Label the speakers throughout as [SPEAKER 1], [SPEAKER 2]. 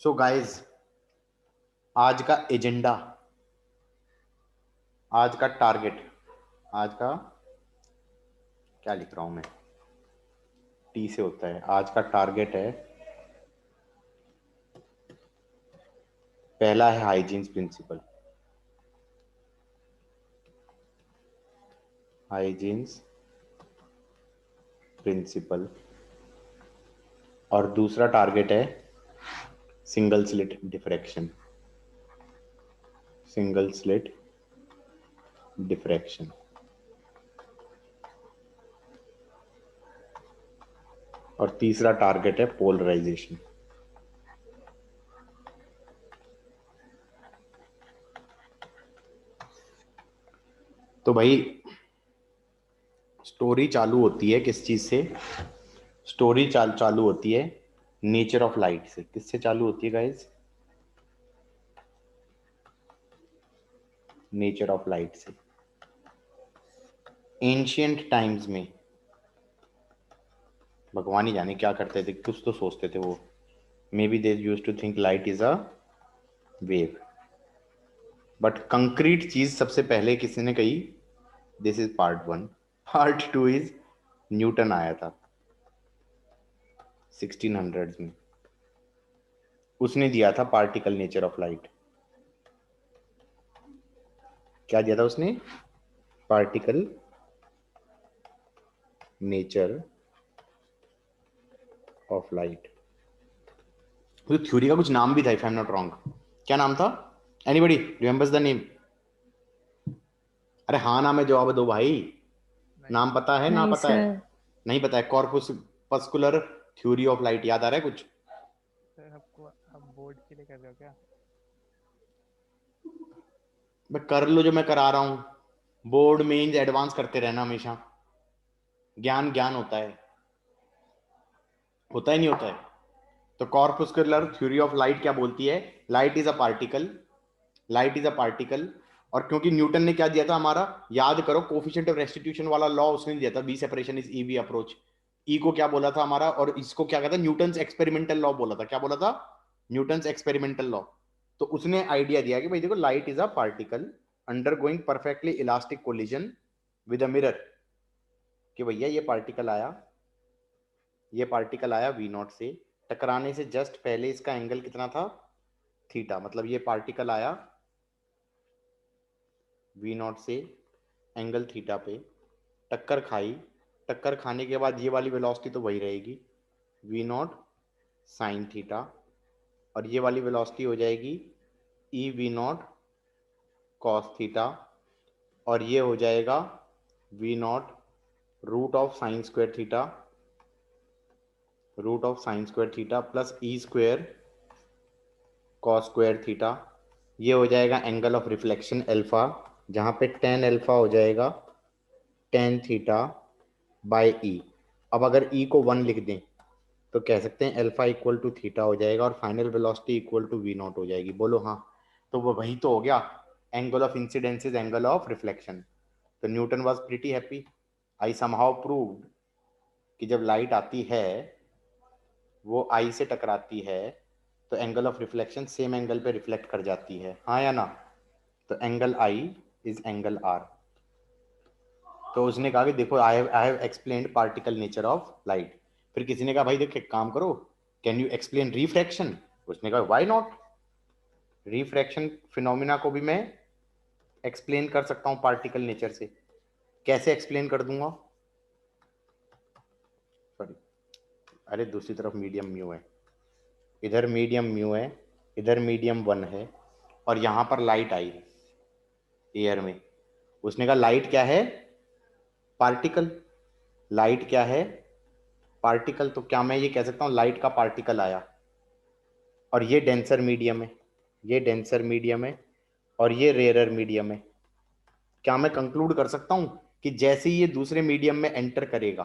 [SPEAKER 1] So guys, आज का agenda, आज का टारगेट, आज का क्या लिख रहा हूं मैं, टी से होता है। आज का टारगेट है, पहला है हाइजीन्स प्रिंसिपल। Hygienes principal. और दूसरा टारगेट है single slit diffraction. Single slit diffraction. और तीसरा टारगेट है पोलराइजेशन। तो भाई स्टोरी चालू होती है किस चीज से? स्टोरी चालू होती है नेचर ऑफ लाइट से। किससे चालू होती है गाइस? नेचर ऑफ लाइट से। एंशियंट टाइम्स में भगवान ही जाने क्या करते थे, कुछ तो सोचते थे वो। Maybe they use to think light is a wave. But concrete चीज सबसे पहले किसी ने कही? This is part one. Part two is Newton आया था 1600s में। उसने दिया था पार्टिकल नेचर ऑफ लाइट। क्या दिया था उसने? Particle nature of light. तो थ्योरी का कुछ नाम भी था, if I am not wrong. क्या नाम था? Anybody remembers the name? अरे हाँ ना में जवाब दो भाई।
[SPEAKER 2] नहीं
[SPEAKER 1] नाम पता है ना?
[SPEAKER 3] नहीं
[SPEAKER 1] पता है?
[SPEAKER 3] सर।
[SPEAKER 1] नहीं पता है? कॉर्पस पस्कुलर थ्योरी ऑफ लाइट याद आ रहा है कुछ?
[SPEAKER 2] सर, आपको आप बोर्ड के लिए कर रहे हो क्या?
[SPEAKER 1] मैं कर लो जो मैं करा रहा हूं। बोर्ड मेंस एडवांस करते रहना हमेशा। ज्ञान ज्ञान होता है, होता ही नहीं होता है। तो कॉर्पस्कुलर थ्योरी ऑफ लाइट क्या बोलती है? Light is a particle. Light is a particle. और क्योंकि न्यूटन ने क्या दिया था हमारा, याद करो, कोफिशिएंट ऑफ रेस्टिट्यूशन वाला लॉ उसने दिया था, V separation is E V approach. E को क्या बोला था हमारा, और इसको क्या कहता? न्यूटन एक्सपेरिमेंटल लॉ बोला था। क्या बोला था? Newton experimental law. तो उसने आइडिया दिया कि भाई देखो, light is a particle under going perfectly elastic collision with a mirror. कि भैया ये पार्टिकल आया वी नॉट से, टकराने से जस्ट पहले इसका एंगल कितना था? थीटा। मतलब ये पार्टिकल आया वी नॉट से, एंगल थीटा पे, टक्कर खाई। टक्कर खाने के बाद ये वाली वेलोसिटी तो वही रहेगी, वी नॉट साइन थीटा। और ये वाली वेलोसिटी हो जाएगी e v naught cos theta. और ये हो जाएगा v naught root of sine square theta, root of sine square theta plus e square cos square theta. ये हो जाएगा एंगल ऑफ रिफ्लेक्शन एल्फा, जहाँ पे टेन एल्फा हो जाएगा टेन थीटा बाय ई। अब अगर ई को वन लिख दें तो कह सकते हैं एल्फा इक्वल टू थीटा हो जाएगा और final velocity equal to v naught हो जाएगी। बोलो हाँ। तो वो वही तो हो गया, angle of incidence is angle of reflection. तो Newton was pretty happy. I somehow proved कि जब लाइट आती है, वो आई से टकराती है, तो angle of reflection same angle पे रिफ्लेक्ट कर जाती है, हाँ या ना? तो angle I is angle R. तो उसने कहा कि देखो, I have explained particle nature of light. फिर किसी ने कहा भाई देखो एक काम करो, कैन यू एक्सप्लेन रिफ्रैक्शन? उसने कहा व्हाई नॉट। रिफ्रैक्शन फिनोमिना को भी मैं एक्सप्लेन कर सकता हूं पार्टिकल नेचर से। कैसे एक्सप्लेन कर दूंगा? सॉरी, अरे दूसरी तरफ मीडियम म्यू है, इधर मीडियम म्यू है, इधर मीडियम वन है, और यहां पर लाइट आई एयर में। उसने कहा लाइट क्या है? पार्टिकल। लाइट क्या है? पार्टिकल। तो क्या मैं ये कह सकता हूँ लाइट का पार्टिकल आया, और ये डेंसर मीडियम है, ये डेंसर मीडियम है, और ये रेयरर मीडियम है। क्या मैं कंक्लूड कर सकता हूं कि जैसे ही ये दूसरे मीडियम में एंटर करेगा,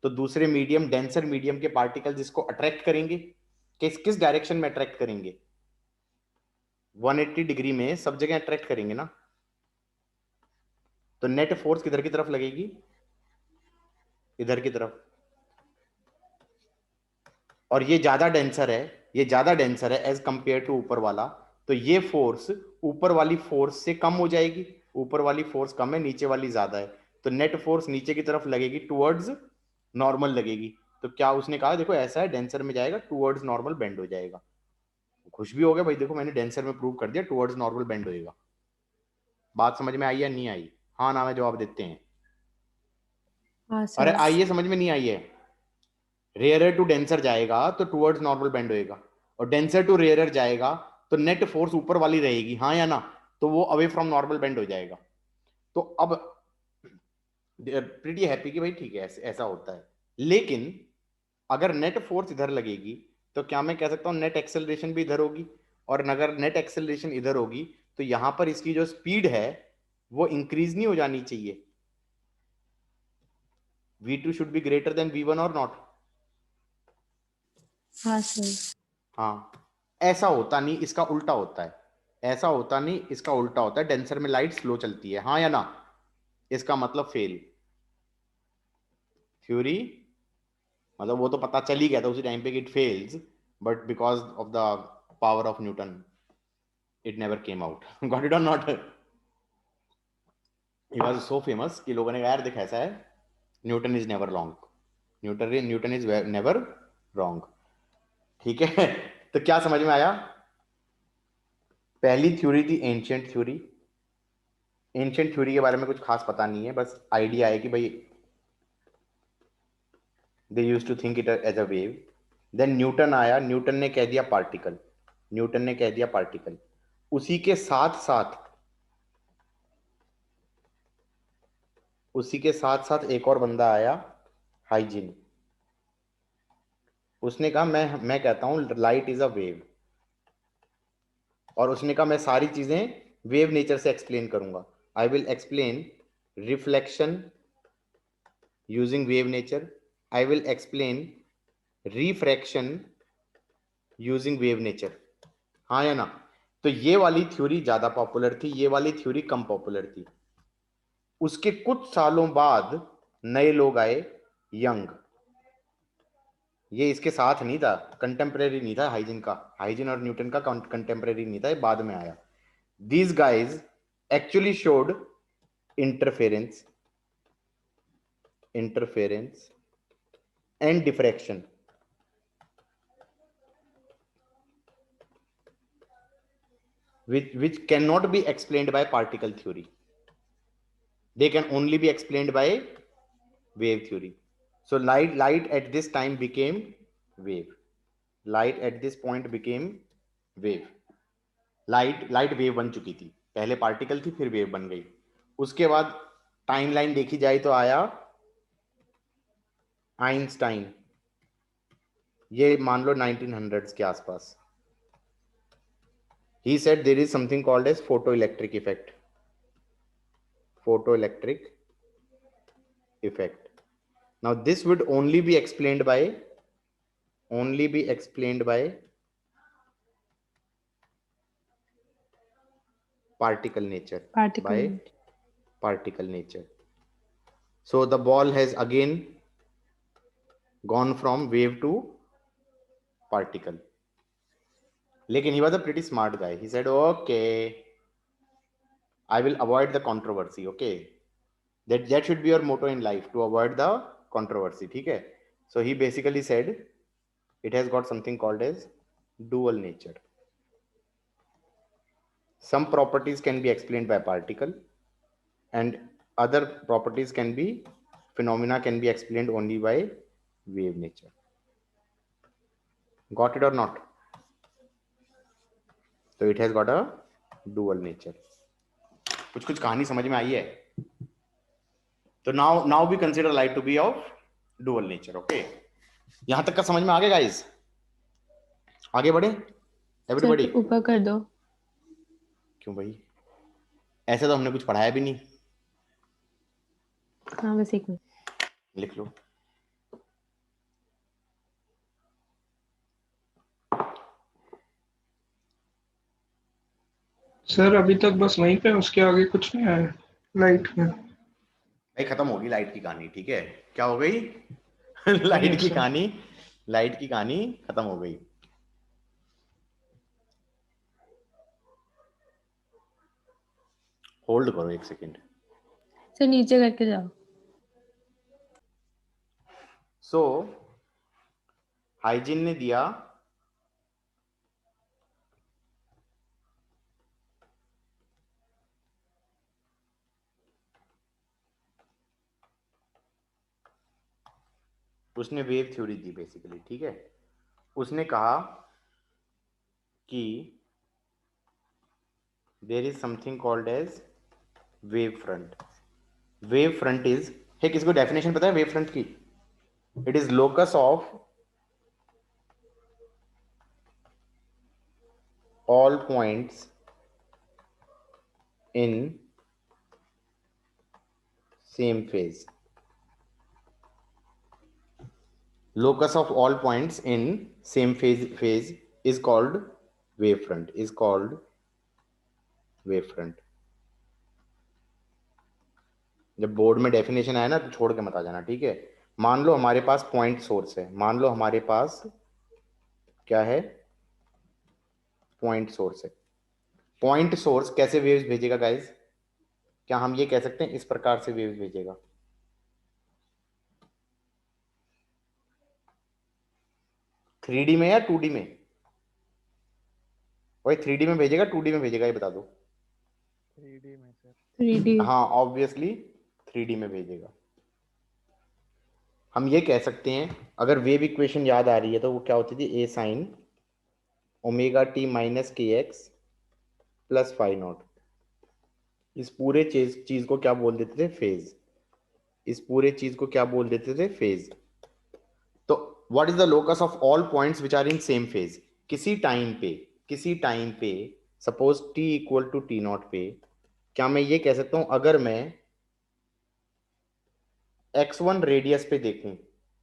[SPEAKER 1] तो दूसरे मीडियम, डेंसर मीडियम के पार्टिकल्स इसको अट्रैक्ट करेंगे? किस किस डायरेक्शन में अट्रैक्ट करेंगे? 180 डिग्री में सब जगह अट्रैक्ट करेंगे ना। तो नेट फोर्स किधर की तरफ लगेगी? इधर की तरफ। और ये ज्यादा डेंसर है, ये ज्यादा डेंसर है एज कंपेयर टू ऊपर वाला, तो ये फोर्स ऊपर वाली फोर्स से कम हो जाएगी, ऊपर वाली फोर्स कम है, नीचे वाली ज्यादा है, तो नेट फोर्स नीचे की तरफ लगेगी, टुवर्ड्स नॉर्मल लगेगी। तो क्या उसने कहा, देखो ऐसा है, डेंसर में जाएगा टुवर्ड्स नॉर्मल बेंड हो जाएगा। खुश भी हो गया भाई, देखो मैंने डेंसर में प्रूव कर दिया टुवर्ड्स नॉर्मल बेंड होएगा। बात समझ में आई या नहीं आई? हाँ ना में जवाब देते हैं।
[SPEAKER 3] हाँ
[SPEAKER 1] अरे
[SPEAKER 3] सर।
[SPEAKER 1] आइए, समझ में नहीं आई है? रेयरर टू डेंसर जाएगा तो टुवर्ड्स नॉर्मल बेंड होएगा, और डेंसर टू रेयरर जाएगा तो नेट फोर्स ऊपर वाली रहेगी, हाँ या ना? तो वो अवे फ्रॉम नॉर्मल बेंड हो जाएगा। तो अब प्रीटी हैप्पी कि भाई ठीक है ऐसा होता है। लेकिन अगर नेट फोर्स इधर लगेगी तो क्या मैं कह सकता हूं नेट एक्सेलरेशन भी इधर होगी, और अगर नेट एक्सेलरेशन इधर होगी तो यहां पर इसकी जो स्पीड है वो इंक्रीज नहीं हो जानी चाहिए? v2 should be greater than v1 और नॉट?
[SPEAKER 3] हाँ सर।
[SPEAKER 1] हाँ, ऐसा होता नहीं, इसका उल्टा होता है। ऐसा होता नहीं, इसका उल्टा होता है। डेंसर में लाइट स्लो चलती है, हाँ या ना? इसका मतलब फेल। थ्योरी मतलब वो तो पता चल ही गया था उसी टाइम पे कि it fails, but because of the power of Newton it never came out. Got it और not? He was so famous कि लोगों ने कहा यार देख ऐसा है, Newton is never wrong, Newton is never wrong. ठीक है। तो क्या समझ में आया? पहली थ्योरी थी एंशिएंट थ्योरी। एंशिएंट थ्योरी के बारे में कुछ खास पता नहीं है, बस आइडिया है कि भाई they used to think it as a wave. Then Newton आया, न्यूटन ने कह दिया पार्टिकल, न्यूटन ने कह दिया पार्टिकल। उसी के साथ साथ एक और बंदा आया, हाइजीन। उसने कहा मैं कहता हूं लाइट इज अ वेव, और उसने कहा मैं सारी चीजें वेव नेचर से एक्सप्लेन करूंगा। I will explain reflection using wave nature, I will explain refraction using wave nature, हाँ या ना? तो ये वाली थ्योरी ज्यादा पॉपुलर थी, ये वाली थ्योरी कम पॉपुलर थी। उसके कुछ सालों बाद नए लोग आए, यंग। ये इसके साथ नहीं था, कंटेम्परेरी नहीं था हाइजीन का, हाइजीन और न्यूटन का कंटेम्परेरी नहीं था, ये बाद में आया। These guys actually showed interference and diffraction, which cannot be explained by particle theory. They can only be explained by wave theory. So light at this time became wave. Light at this point became wave. Light wave बन चुकी थी, पहले particle थी फिर wave बन गई। उसके बाद टाइमलाइन देखी जाए तो आया आइंस्टाइन, ये मान लो 1900s के आसपास। He said there is something called as photoelectric effect. Photoelectric effect. Now this would only be explained by particle nature.
[SPEAKER 3] Particle.
[SPEAKER 1] By particle nature. So the ball has again gone from wave to particle. लेकिन he was a pretty smart guy. He said, okay, I will avoid the controversy. Okay, that should be your motto in life, to avoid the controversy. ठीक है? So he basically said it has got something called as dual nature. Some properties can be explained by particle, and other properties can be, phenomena can be explained only by wave nature. Got it or not? So it has got a dual nature. कुछ कहानी समझ में आई है? तो now we consider light to be of dual nature. Okay, यहां तक का समझ में आ गया गाइस? आगे बढ़े एवरीबॉडी?
[SPEAKER 3] ऊपर कर दो।
[SPEAKER 1] क्यों भाई, ऐसे तो हमने कुछ पढ़ाया भी नहीं।
[SPEAKER 3] हाँ बस एक मिनट
[SPEAKER 1] लिख लो।
[SPEAKER 4] सर अभी तक बस वहीं पे, उसके आगे कुछ नहीं आया लाइट में।
[SPEAKER 1] भाई खत्म होगी लाइट की कहानी, ठीक है? क्या हो गई? लाइट की कहानी खत्म हो गई। होल्ड करो एक सेकेंड।
[SPEAKER 3] सर नीचे करके जाओ।
[SPEAKER 1] सो हाइजीन ने दिया उसने वेव थ्योरी दी बेसिकली, ठीक है। उसने कहा कि there is something called as wave front. Wave front is, है किसको डेफिनेशन पता है वेव फ्रंट की? It is locus of all points in same phase. Locus of all points in same phase is called wavefront, is called wavefront। जब board में definition आए ना तो छोड़ के मत आ जाना, ठीक है। मान लो हमारे पास पॉइंट सोर्स है, मान लो हमारे पास क्या है, पॉइंट सोर्स है। पॉइंट सोर्स कैसे वेव्स भेजेगा गाइस? क्या हम ये कह सकते हैं इस प्रकार से वेव्स भेजेगा? थ्री डी में या 2D में? वही 3D में भेजेगा 2D में भेजेगा, ये बता दो।
[SPEAKER 2] 3D में सर।
[SPEAKER 3] 3D।
[SPEAKER 1] हाँ ऑब्वियसली 3D में भेजेगा। हम ये कह सकते हैं, अगर वेव इक्वेशन याद आ रही है तो वो क्या होती थी, ए साइन ओमेगा टी माइनस के एक्स प्लस फाई नॉट। इस पूरे चीज को क्या बोल देते थे, फेज। इस पूरे चीज को क्या बोल देते थे, फेज। तो what is the locus of all points which are in same phase? किसी टाइम पे suppose t equal to T naught पे, क्या मैं ये कह सकता हूं, अगर मैं x1 रेडियस पे देखूं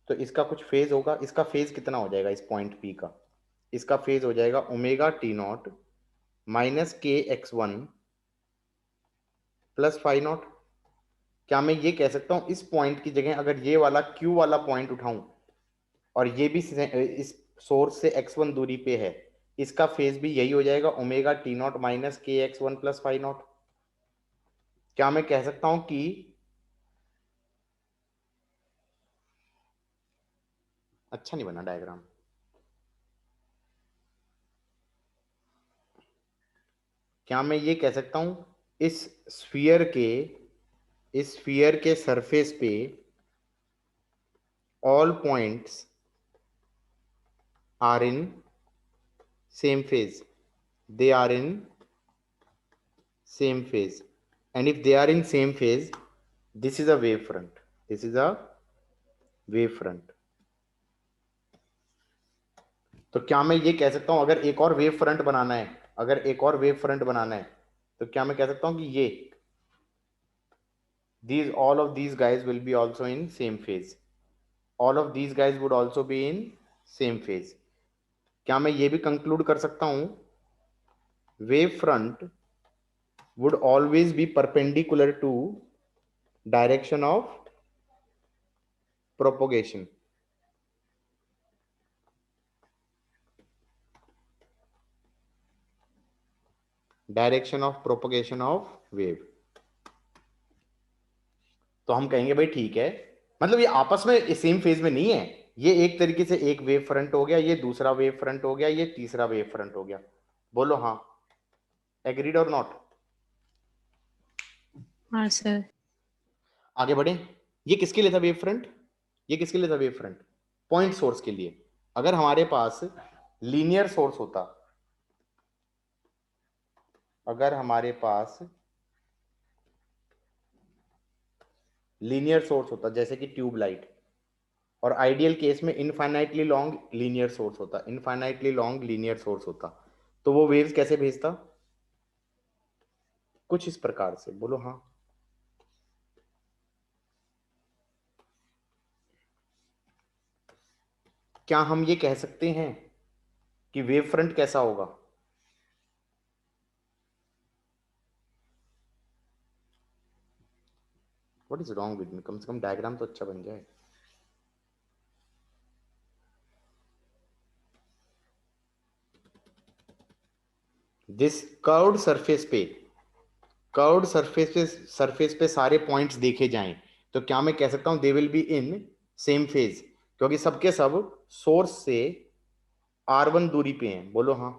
[SPEAKER 1] तो इसका कुछ फेज होगा। इसका फेज कितना हो जाएगा इस पॉइंट P का? इसका फेज हो जाएगा ओमेगा टी नॉट माइनस के x1 प्लस फाई नॉट। क्या मैं ये कह सकता हूं इस पॉइंट की जगह अगर ये वाला Q वाला पॉइंट उठाऊं और ये भी इस सोर्स से x1 दूरी पे है, इसका फेज भी यही हो जाएगा ओमेगा टी नॉट माइनस के x1 प्लस फाई नॉट। क्या मैं कह सकता हूं कि अच्छा नहीं बना डायग्राम? क्या मैं ये कह सकता हूं इस स्फीयर के सरफेस पे all points are in same phase, they are in same phase, and if they are in same phase, this is a wave front, this is a wave front। तो क्या मैं ये कह सकता हूं अगर एक और वेव फ्रंट बनाना है, अगर एक और वेव फ्रंट बनाना है तो क्या मैं कह सकता हूं कि ये these all of these guys will be also in same phase, all of these guys would also be in same phase। क्या मैं ये भी कंक्लूड कर सकता हूं wave front would always be perpendicular to direction of propagation, direction of propagation of wave. तो हम कहेंगे भाई ठीक है, मतलब ये आपस में सेम फेज में नहीं है, ये एक तरीके से एक वेव फ्रंट हो गया, ये दूसरा वेव फ्रंट हो गया, ये तीसरा वेव फ्रंट हो गया। बोलो हाँ, एग्रीड और नॉट?
[SPEAKER 3] हाँ सर।
[SPEAKER 1] आगे बढ़े। ये किसके लिए था वेव फ्रंट? ये किसके लिए था वेव फ्रंट? पॉइंट सोर्स के लिए। अगर हमारे पास लीनियर सोर्स होता, अगर हमारे पास लीनियर सोर्स होता जैसे कि ट्यूबलाइट, और आइडियल केस में इनफाइनाइटली लॉन्ग लीनियर सोर्स होता, इनफाइनाइटली लॉन्ग लीनियर सोर्स होता, तो वो वेव्स कैसे भेजता? कुछ इस प्रकार से। बोलो हाँ। क्या हम ये कह सकते हैं कि वेव फ्रंट कैसा होगा? What is wrong with me? कम से कम डायग्राम तो अच्छा बन जाए। दिस कर्व्ड सरफेस पे कर्व्ड सरफेस पे सारे पॉइंट्स देखे जाएं तो क्या मैं कह सकता हूं they will be in same phase, क्योंकि सबके सब सोर्स से R1 दूरी पे हैं। बोलो हाँ,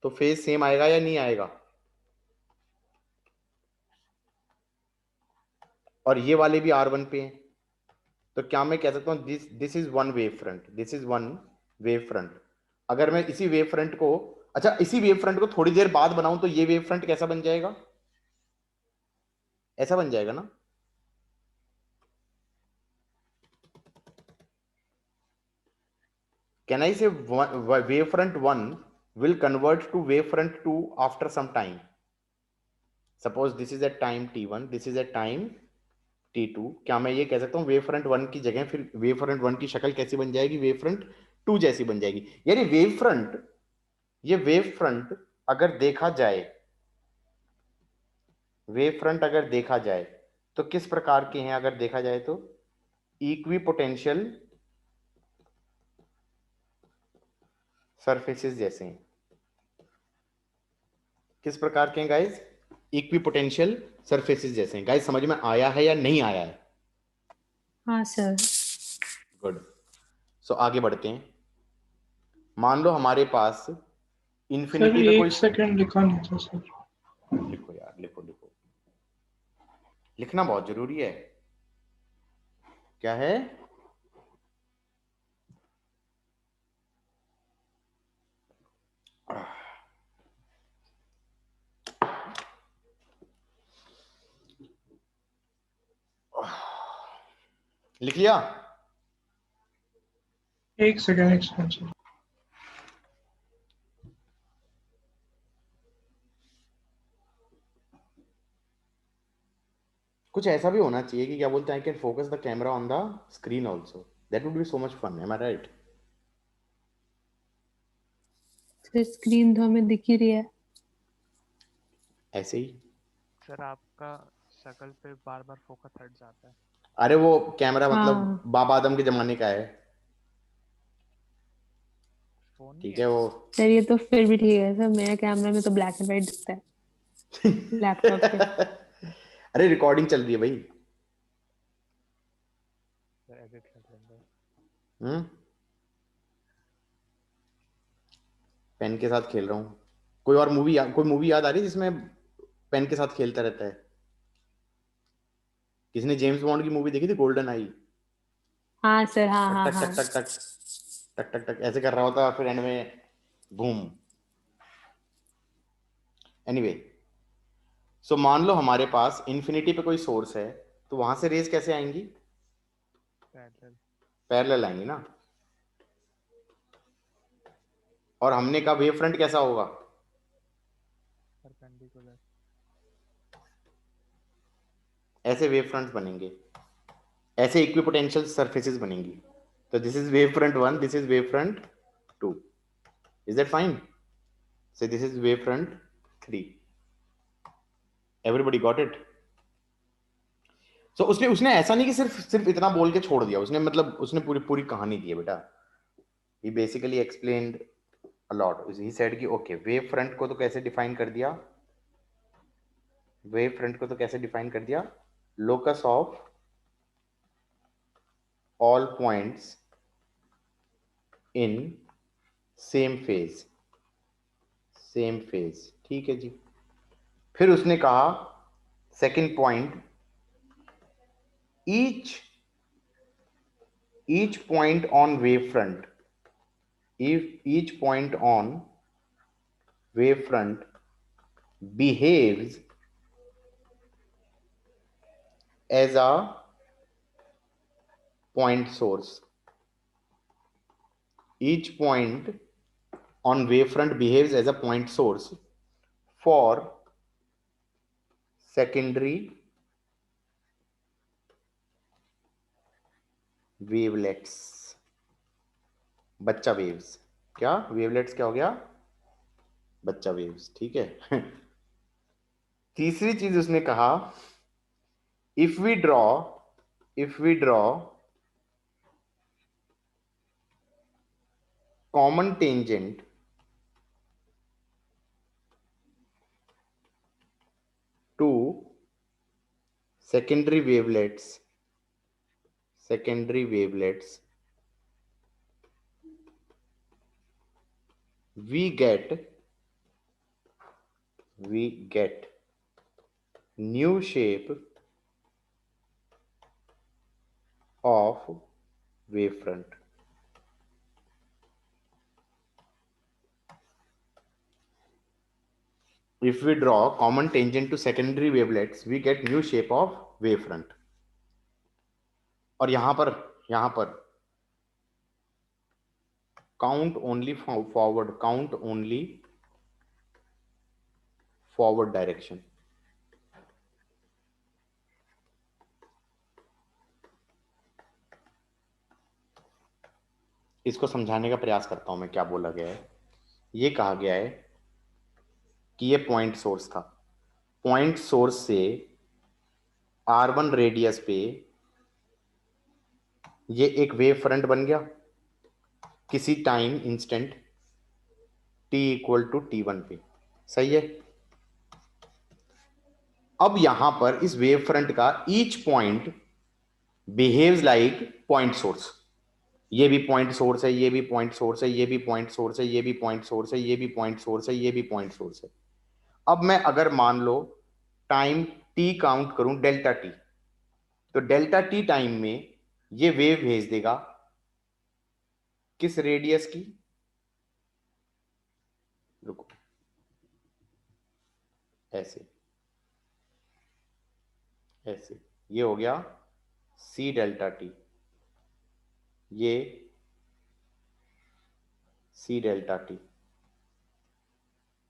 [SPEAKER 1] तो फेज सेम आएगा या नहीं आएगा? और ये वाले भी R1 पे हैं, तो क्या मैं कह सकता हूं this is one wave front, this is one wave front. अगर मैं इसी वेव फ्रंट को, अच्छा इसी वेव फ्रंट को थोड़ी देर बाद बनाऊं तो ये वेव फ्रंट कैसा बन जाएगा? ऐसा बन जाएगा ना? Can I say wavefront 1 will convert to wavefront 2 after some time? Suppose this is at time t1, this is at time t2. क्या मैं ये कह सकता हूँ wavefront 1 की जगह फिर wavefront 1 की शक्ल कैसी बन जाएगी? wavefront 2 जैसी बन जाएगी। यानी ये wavefront अगर देखा जाए, wavefront अगर देखा जाए तो किस प्रकार के हैं? अगर देखा जाए तो इक्विपोटेंशियल सरफेसेस जैसे हैं। किस प्रकार के हैं गाइस? इक्विपोटेंशियल सरफेसेस जैसे हैं। गाइस समझ में आया है या नहीं आया है?
[SPEAKER 3] हाँ सर।
[SPEAKER 1] गुड। सो आगे बढ़ते हैं। मान लो हमारे पास
[SPEAKER 4] सर
[SPEAKER 1] इन्फिनिटी पे कोई,
[SPEAKER 4] 1 सेकंड लिखा नहीं था सर।
[SPEAKER 1] लिखो यार, लिखो लिखो, लिखना बहुत जरूरी है। क्या है? लिख लिया?
[SPEAKER 4] 1 सेकंड सर।
[SPEAKER 1] कुछ ऐसा भी होना चाहिए कि क्या बोलते हैं, I can focus the camera on the screen also, that would be so much fun. Am I right?
[SPEAKER 3] Sir screen तो हमें दिख ही रही है।
[SPEAKER 1] ऐसे ही।
[SPEAKER 2] सर आपका शक्ल पे बार बार फोकस हट जाता है।
[SPEAKER 1] अरे वो कैमरा मतलब
[SPEAKER 3] हाँ
[SPEAKER 1] बाबा आदम के जमाने का है,
[SPEAKER 2] फोन नहीं
[SPEAKER 1] ठीक
[SPEAKER 2] है
[SPEAKER 1] है वो।
[SPEAKER 3] सर, ये तो फिर भी ठीक है सर, मेरे कैमरे में तो ब्लैक एंड व्हाइट दिखता है लैपटॉप पे।
[SPEAKER 1] अरे रिकॉर्डिंग चल रही है भाई।
[SPEAKER 2] सर एडिट कर लेंगे।
[SPEAKER 1] हम्म, पेन के साथ खेल रहा हूँ। कोई मूवी याद आ रही है जिसमें पेन के साथ खेलता रहता है? किसी ने जेम्स बॉन्ड की मूवी देखी थी, गोल्डन आई?
[SPEAKER 3] हाँ सर, हाँ
[SPEAKER 1] टक
[SPEAKER 3] हाँ
[SPEAKER 1] टक
[SPEAKER 3] हाँ।
[SPEAKER 1] टक टक टक टक टक टक ऐसे कर रहा होता, फिर एंड में बूम। एनीवे, सो मान लो हमारे पास इन्फिनिटी पे कोई सोर्स है, तो वहां से रेज कैसे आएंगी?
[SPEAKER 2] पैरेलल।
[SPEAKER 1] पैरेलल आएंगी ना। और हमने कहा वेव फ्रंट कैसा होगा?
[SPEAKER 2] परपेंडिकुलर।
[SPEAKER 1] ऐसे वेव फ्रंट बनेंगे, ऐसे इक्विपोटेंशियल सरफेसेस बनेंगी। तो this is wave front 1, this is wave front 2। Is that fine? So this is wavefront 3. Everybody got it? So उसने ऐसा नहीं कि सिर्फ सिर्फ इतना बोल के छोड़ दिया, उसने मतलब उसने पूरी पूरी कहानी दी है बेटा। He basically explained a lot. He said कि ओके वेव फ्रंट को तो कैसे डिफाइन कर दिया? वेव फ्रंट को तो कैसे डिफाइन कर दिया? Locus of all points in same phase, same phase. ठीक है जी। फिर उसने कहा second point, each each point on wavefront, if each point on wavefront behaves as a point source, each point on wavefront behaves as a point source for secondary wavelets, बच्चा waves. क्या wavelets क्या हो गया? बच्चा waves, ठीक है। तीसरी चीज उसने कहा, if we draw common tangent secondary wavelets we get new shape of wavefront. If we draw common tangent to secondary wavelets, we get new shape of wavefront. और यहां पर count only forward direction. इसको समझाने का प्रयास करता हूं मैं, क्या बोला गया है। ये कहा गया है कि ये पॉइंट सोर्स था, पॉइंट सोर्स से R1 रेडियस पे ये एक वेव फ्रंट बन गया किसी time instant t equal to T1 पे, सही है। अब यहां पर इस वेव फ्रंट का each point behaves like point source. ये भी पॉइंट सोर्स है, ये भी पॉइंट सोर्स है, ये भी पॉइंट सोर्स है, ये भी पॉइंट सोर्स है, ये भी पॉइंट सोर्स है, ये भी पॉइंट सोर्स है। अब मैं अगर मान लो टाइम t काउंट करूं डेल्टा t, तो डेल्टा t टाइम में ये वेव भेज देगा किस रेडियस की, रुको, ऐसे ये हो गया c डेल्टा t, ये c डेल्टा t,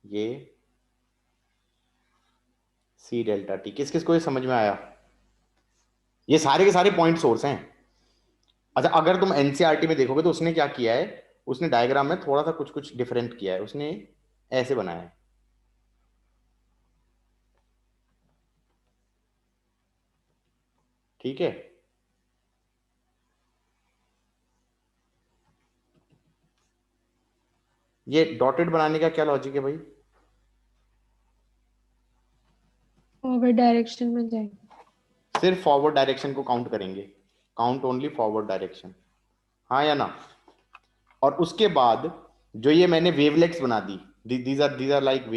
[SPEAKER 1] ये c डेल्टा t। किस किस को ये समझ में आया? ये सारे के सारे पॉइंट सोर्स हैं। अच्छा, अगर तुम एनसीईआरटी में देखोगे तो उसने क्या किया है, उसने डायग्राम में थोड़ा सा कुछ डिफरेंट किया है, उसने ऐसे बनाया है। ठीक है, ये डॉटेड बनाने का क्या लॉजिक है भाई?
[SPEAKER 3] फॉरवर्ड डायरेक्शन में जाएंगे,
[SPEAKER 1] सिर्फ फॉरवर्ड डायरेक्शन को काउंट करेंगे, काउंट ओनली फॉरवर्ड डायरेक्शन, हाँ या ना। और उसके बाद जो ये मैंने वेवलेट्स बना दी, these are like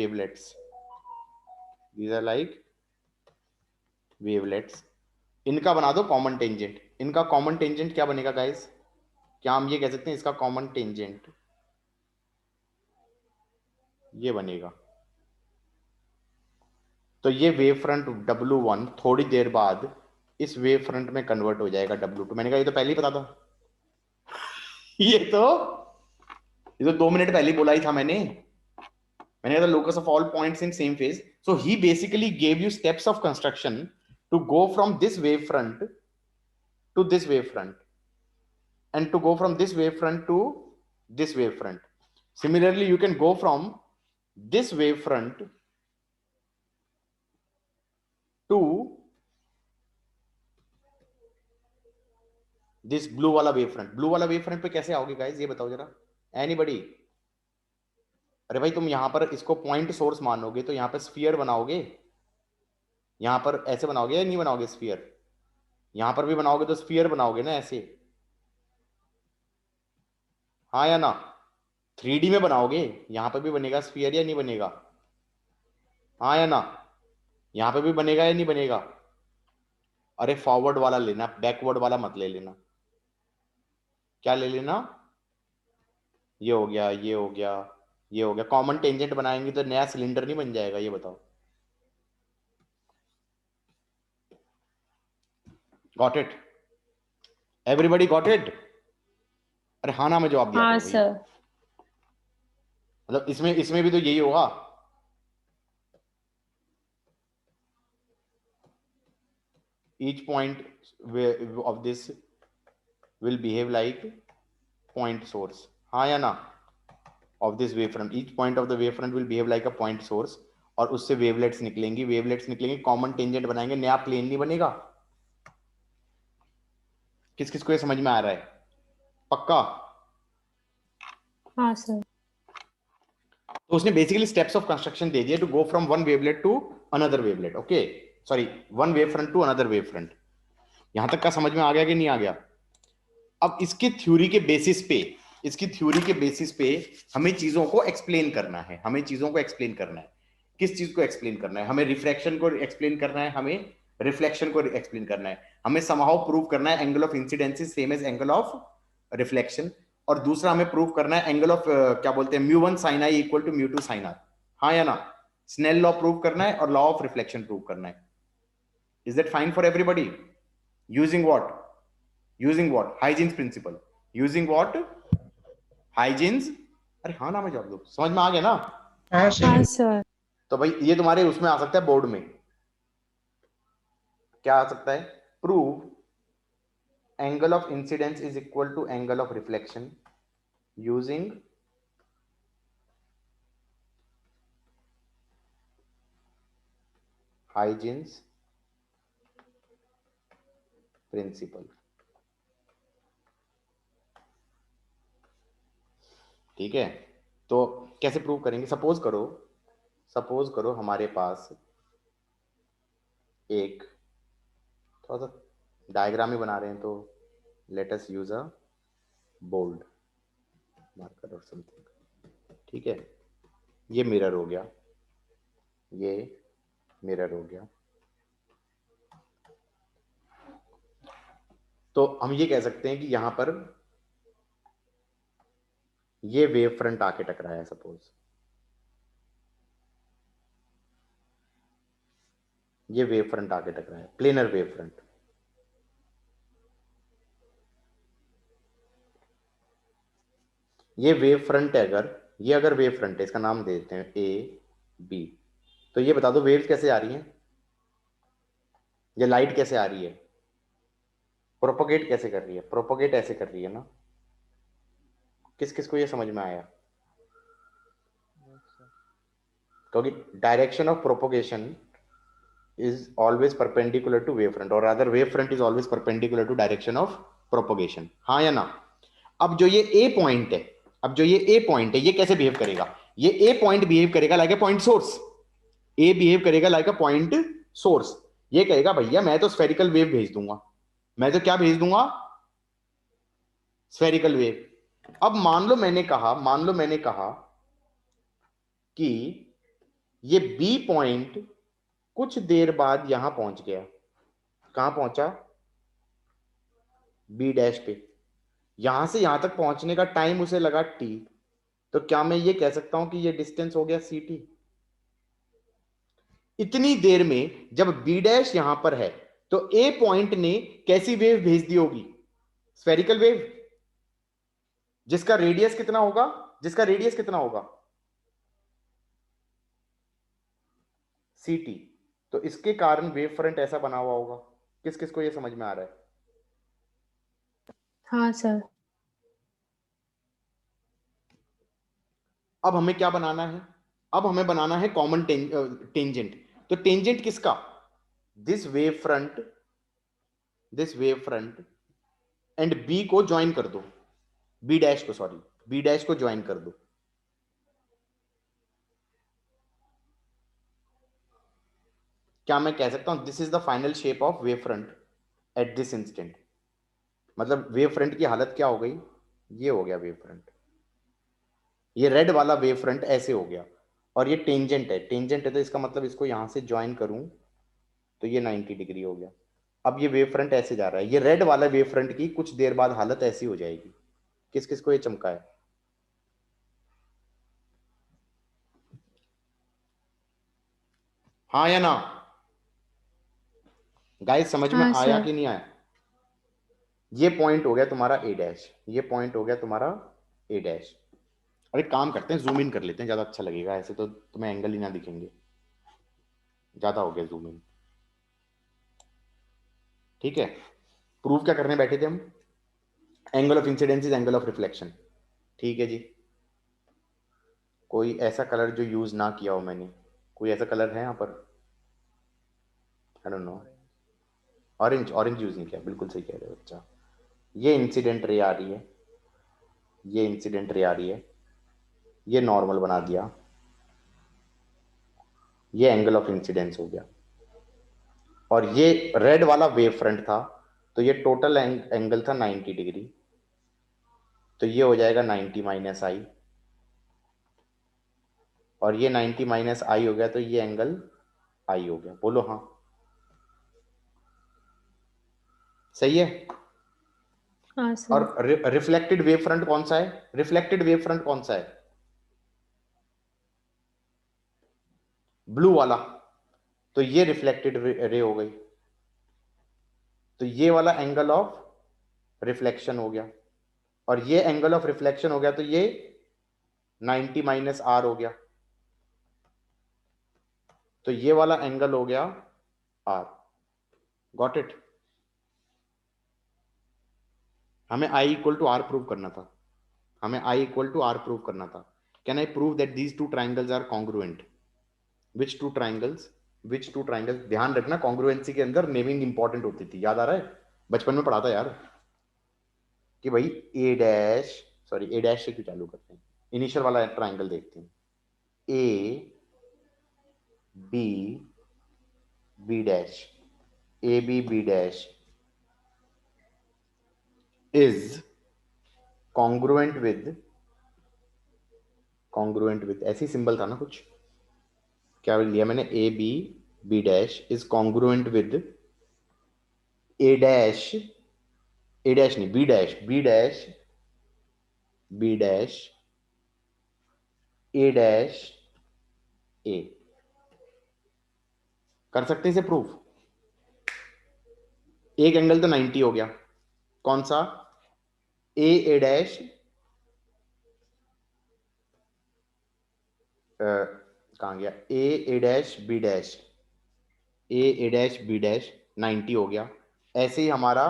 [SPEAKER 1] wavelets, इनका बना दो कॉमन टेंजेंट। इनका कॉमन टेंजेंट क्या बनेगा गाइस? क्या हम ये कह सकते हैं इसका कॉमन टेंजेंट ये बनेगा? तो ये वेव फ्रंट W1 थोड़ी देर बाद इस वेव फ्रंट में कन्वर्ट हो जाएगा W2। मैंने कहा ये तो पहले ही पता था ये तो 2 मिनट पहले ही बोला ही था मैंने कहा locus of all points in same phase. So he basically gave you steps of construction to go from this wave front to this wave front and to go from this wave front to this wave front. Similarly, you can go from this wave front to this blue वाला wave front. Blue वाला wave front पे कैसे आओगे guys, ये बताओ जरा, anybody? अरे भाई तुम यहां पर इसको पॉइंट सोर्स मानोगे तो यहां पर स्फीयर बनाओगे, यहां पर ऐसे बनाओगे या नहीं बनाओगे स्फीयर? यहां पर भी बनाओगे तो स्फीयर बनाओगे ना ऐसे, हाँ या ना? 3D में बनाओगे, यहां पर भी बनेगा स्फीयर या नहीं बनेगा, हाँ या ना? यहां पर भी बनेगा या नहीं बनेगा? अरे फॉरवर्ड वाला लेना, बैकवर्ड वाला मत ले लेना। क्या ले लेना? ये हो गया, ये हो गया, ये हो गया। कॉमन टेंजेंट बनाएंगे तो नया सिलेंडर नहीं बन जाएगा, ये बताओ। Got it? Everybody got it? अरे हाँ ना में जवाब दिया
[SPEAKER 3] हाँ
[SPEAKER 1] करो भाई।
[SPEAKER 3] सर।
[SPEAKER 1] मतलब इसमें भी तो यही होगा। Each point of this will behave like point source, हाँ या ना? Of this wavefront, each point of the wavefront will behave like a point source, और उससे वेवलेट्स निकलेंगी, कॉमन टेंजेंट बनाएंगे, नया प्लेन नहीं बनेगा। किस किस को ये समझ में आ रहा है? पक्का?
[SPEAKER 3] हाँ सर।
[SPEAKER 1] तो उसने बेसिकली स्टेप्स ऑफ कंस्ट्रक्शन दे दिए to go from one wavelet to another wavelet. Okay, sorry, one wave front to another wave front. यहां तक का समझ में आ गया कि नहीं आ गया? अब इसकी थ्योरी के बेसिस पे, इसकी थ्योरी के बेसिस पे हमें चीजों को एक्सप्लेन करना है, हमें चीजों को एक्सप्लेन करना है। किस चीज को एक्सप्लेन करना है? हमें रिफ्रैक्शन को एक्सप्लेन करना है, हमें रिफ्लेक्शन को एक्सप्लेन करना है, हमें समहाउ प्रूव करना है angle of incidence is same as angle of reflection, और दूसरा हमें प्रूव करना है एंगल ऑफ क्या बोलते हैं, mu one sine I equal to mu two sine R. हाँ या ना? स्नेल लॉ प्रूव करना है और लॉ ऑफ रिफ्लेक्शन प्रूव करना है। Is that fine for everybody? Using what? Using what? Huygens principle. Using what? Huygens. अरे हाँ ना, मैं जवाब दो, समझ में आ गया ना?
[SPEAKER 4] हाँ
[SPEAKER 3] हाँ
[SPEAKER 4] सर।
[SPEAKER 3] सर।
[SPEAKER 1] तो भाई ये तुम्हारे उसमें आ सकता है, बोर्ड में क्या आ सकता है? Prove angle of incidence is equal to angle of reflection using Huygens principle. ठीक है, तो कैसे प्रूव करेंगे? सपोज करो हमारे पास एक, थोड़ा सा डायग्राम ही बना रहे हैं, तो let us use a bold marker और समथिंग। ठीक है, ये मिरर हो गया, ये मिरर हो गया। तो हम ये कह सकते हैं कि यहां पर ये वेव फ्रंट आके टकराया है, सपोज ये वेव फ्रंट आके टकराया है, प्लेनर वेव फ्रंट। ये वेव फ्रंट है, अगर ये अगर वेव फ्रंट है, इसका नाम दे देते हैं ए बी। तो ये बता दो वेव्स कैसे आ रही हैं, ये लाइट कैसे आ रही है, प्रोपोगेट कैसे कर रही है? प्रोपोगेट ऐसे कर रही है ना। किस किस को ये समझ में आया?
[SPEAKER 2] Yes sir.
[SPEAKER 1] क्योंकि direction of propagation is always perpendicular to wave front, or rather wave front is always perpendicular to direction of propagation। हाँ या ना? अब जो ये A पॉइंट है, अब जो ये A पॉइंट है, ये कैसे बिहेव करेगा? ये A पॉइंट बिहेव करेगा like a point source. A behave करेगा लाइक अ पॉइंट सोर्स। ये कहेगा भैया मैं तो स्फेरिकल वेव भेज दूंगा, मैं तो क्या भेज दूंगा? Spherical wave. अब मान लो मैंने कहा कि ये B पॉइंट कुछ देर बाद यहां पहुंच गया। कहां पहुंचा? बी डैश पे। यहां से यहां तक पहुंचने का टाइम उसे लगा टी। तो क्या मैं ये कह सकता हूं कि ये डिस्टेंस हो गया सी टी? इतनी देर में जब बी डैश यहां पर है, तो ए पॉइंट ने कैसी वेव भेज दी होगी? स्फेरिकल वेव, जिसका रेडियस कितना होगा? जिसका रेडियस कितना होगा? C t. तो इसके कारण वेव फ्रंट ऐसा बना हुआ होगा। किस किस को ये समझ में आ रहा है?
[SPEAKER 3] हाँ सर।
[SPEAKER 1] अब हमें क्या बनाना है? अब हमें बनाना है कॉमन टेंजेंट। तो टेंजेंट किसका? This wave front, this wave front and B को ज्वाइन कर दो, बी डैश को, सॉरी बी डैश को ज्वाइन कर दो। क्या मैं कह सकता हूं this is the final shape of wave front at this instant? मतलब वेव फ्रंट की हालत क्या हो गई? ये हो गया वेव फ्रंट, ये रेड वाला वेव फ्रंट ऐसे हो गया। और ये टेंजेंट है, टेंजेंट है तो इसका मतलब इसको यहां से ज्वाइन करूं तो ये 90 डिग्री हो गया। अब ये वेव फ्रंट ऐसे जा रहा है, ये रेड वाला वेव फ्रंट की कुछ देर बाद हालत ऐसी हो जाएगी। किस किस को ये चमका है? हाँ या ना? गाइस समझ में
[SPEAKER 3] हाँ
[SPEAKER 1] आया
[SPEAKER 3] सर।
[SPEAKER 1] कि नहीं आया? ये पॉइंट हो गया तुम्हारा ए डैश, ये पॉइंट हो गया तुम्हारा ए डैश। अब एक काम करते हैं, जूम इन कर लेते हैं, ज्यादा अच्छा लगेगा, ऐसे तो तुम्हें एंगल ही ना दिखेंगे। ज्यादा हो गया जूम इन। ठीक है, प्रूफ क्या करने बैठे थे हम? Angle of incidence is angle of reflection. ठीक है जी। कोई ऐसा कलर जो यूज ना किया हो मैंने, कोई ऐसा कलर है यहाँ पर? I don't know.
[SPEAKER 2] Orange.
[SPEAKER 1] Orange? Orange use नहीं किया, बिल्कुल सही कह रहे हो बच्चा। ये इंसिडेंट रे आ रही है, ये इंसिडेंट रे आ रही है, ये नॉर्मल बना दिया, ये एंगल ऑफ इंसिडेंस हो गया। और ये रेड वाला वेव फ्रंट था, तो ये टोटल एंगल था 90 डिग्री, तो ये हो जाएगा 90 माइनस आई, और ये 90 माइनस आई हो गया, तो ये एंगल आई हो गया। बोलो हाँ, सही है।
[SPEAKER 3] हाँ
[SPEAKER 1] और
[SPEAKER 3] सर।
[SPEAKER 1] रिफ्लेक्टेड वेव फ्रंट कौन सा है? रिफ्लेक्टेड वेव फ्रंट कौन सा है? ब्लू वाला, तो ये रिफ्लेक्टेड रे हो गई, तो ये वाला एंगल ऑफ रिफ्लेक्शन हो गया, और ये एंगल ऑफ रिफ्लेक्शन हो गया, तो ये 90 माइनस आर हो गया, तो ये वाला एंगल हो गया आर। Got it? हमें I equal to R prove करना था, हमें I equal to R prove करना था। Can I prove that these two triangles are congruent? Which two triangles? Which two triangles? ध्यान रखना, कॉन्ग्रुएंसी के अंदर नेमिंग इंपॉर्टेंट होती थी, याद आ रहा है? बचपन में पढ़ा था यार, कि भाई ए डैश, सॉरी ए डैश से क्यों चालू करते हैं, इनिशियल वाला ट्राइंगल देखते हैं। A B B dash, A B dash is congruent with ऐसी सिंबल था ना कुछ, क्या लिया मैंने? A B dash is congruent with A dash, A dash नहीं, B dash, B dash A dash A. कर सकते हैं इसे प्रूफ? एक एंगल तो 90 हो गया, कौन सा? ए डैश, कहाँ गया? ए dash B dash, A dash B dash 90 हो गया। ऐसे ही हमारा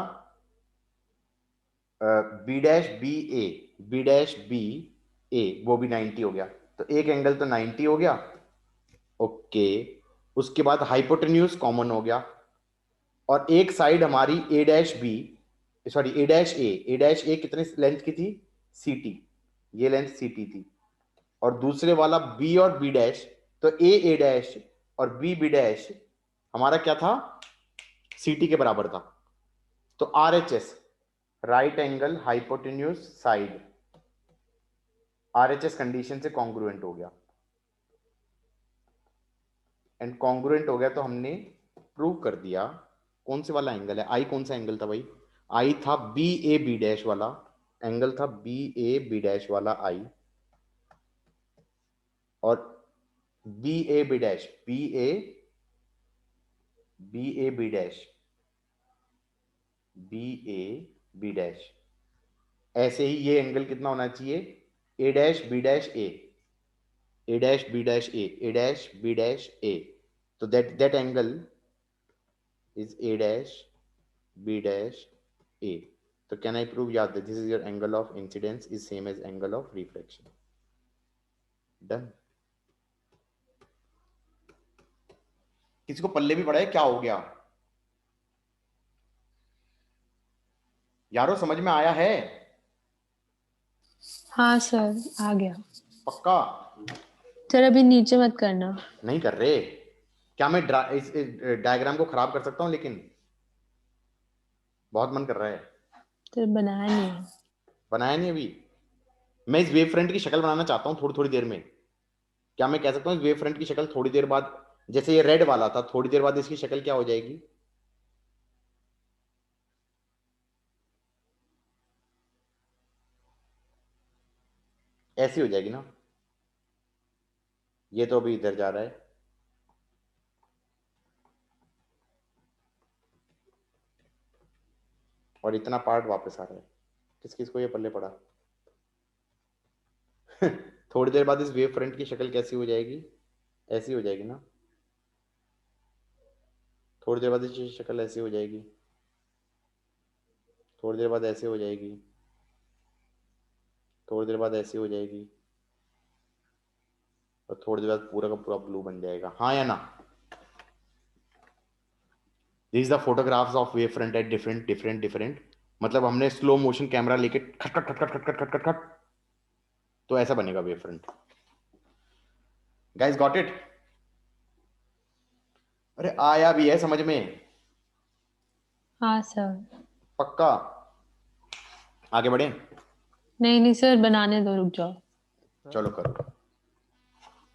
[SPEAKER 1] बी डैश बी ए वो भी 90 हो गया, तो एक एंगल तो 90 हो गया। ओके, उसके बाद हाइपोटेन्यूज कॉमन हो गया, और एक साइड हमारी ए डैश बी, सॉरी ए डैश ए कितने लेंथ की थी? सी टी, ये लेंथ सी टी थी, और दूसरे वाला बी और बी डैश, तो ए डैश और बी डैश हमारा क्या था? सी टी के बराबर था। तो R H S, right angle hypotenuse side, R H S condition से कॉन्ग्रुएंट हो गया, एंड कॉन्ग्रुएंट हो गया तो हमने प्रूव कर दिया कौन से वाला एंगल है। आई कौन सा एंगल था भाई? आई था बी डैश वाला एंगल, था बी डैश वाला आई, और बी डैश बी डैश, ऐसे ही ये एंगल कितना होना चाहिए? A dash B dash A dash B dash A dash B dash A, तो that angle is A dash B dash A. तो कैन आई प्रूव? याद this is your angle of incidence is same as angle of reflection. Done. किसी को पल्ले भी पड़ा है क्या? हो गया यारो, समझ में आया है?
[SPEAKER 3] हाँ सर, आ गया।
[SPEAKER 1] पक्का?
[SPEAKER 3] सर अभी नीचे मत करना।
[SPEAKER 1] नहीं कर रहे? क्या मैं इस डायग्राम को खराब कर सकता हूं? लेकिन बहुत मन कर रहा है।
[SPEAKER 3] सर बनाया नहीं है।
[SPEAKER 1] बनाया नहीं अभी? मैं इस वेव फ्रंट की शक्ल बनाना चाहता हूँ थोड़ी थोड़ी देर में। क्या मैं कह सकता हूँ इस वेव फ्रंट की शक्ल थोड़ी देर बाद, जैसे ये रेड वाला था, थोड़ी देर बाद इसकी शक्ल क्या हो जाएगी? ऐसी हो जाएगी ना? ये तो अभी इधर जा रहा है, और इतना पार्ट वापस आ रहा है। किस किस को ये पल्ले पड़ा? थोड़ी देर बाद इस वेव फ्रंट की शक्ल कैसी हो जाएगी? ऐसी हो जाएगी ना? थोड़ी देर बाद इसकी शक्ल ऐसी हो जाएगी, थोड़ी देर बाद ऐसे हो जाएगी, थोड़ी देर बाद ऐसी हो जाएगी, और थोड़ी देर बाद पूरा का पूरा ब्लू बन जाएगा। हाँ या ना? This the photographs of wave front at different, मतलब हमने स्लो मोशन कैमरा लेके खट खट खट खट खट खट खट खट, तो ऐसा बनेगा wave front. Guys got it? अरे आया भी है समझ में?
[SPEAKER 3] हाँ सर।
[SPEAKER 1] पक्का? आगे बढ़े?
[SPEAKER 3] नहीं नहीं सर, बनाने दो, रुक जाओ।
[SPEAKER 1] चलो करो,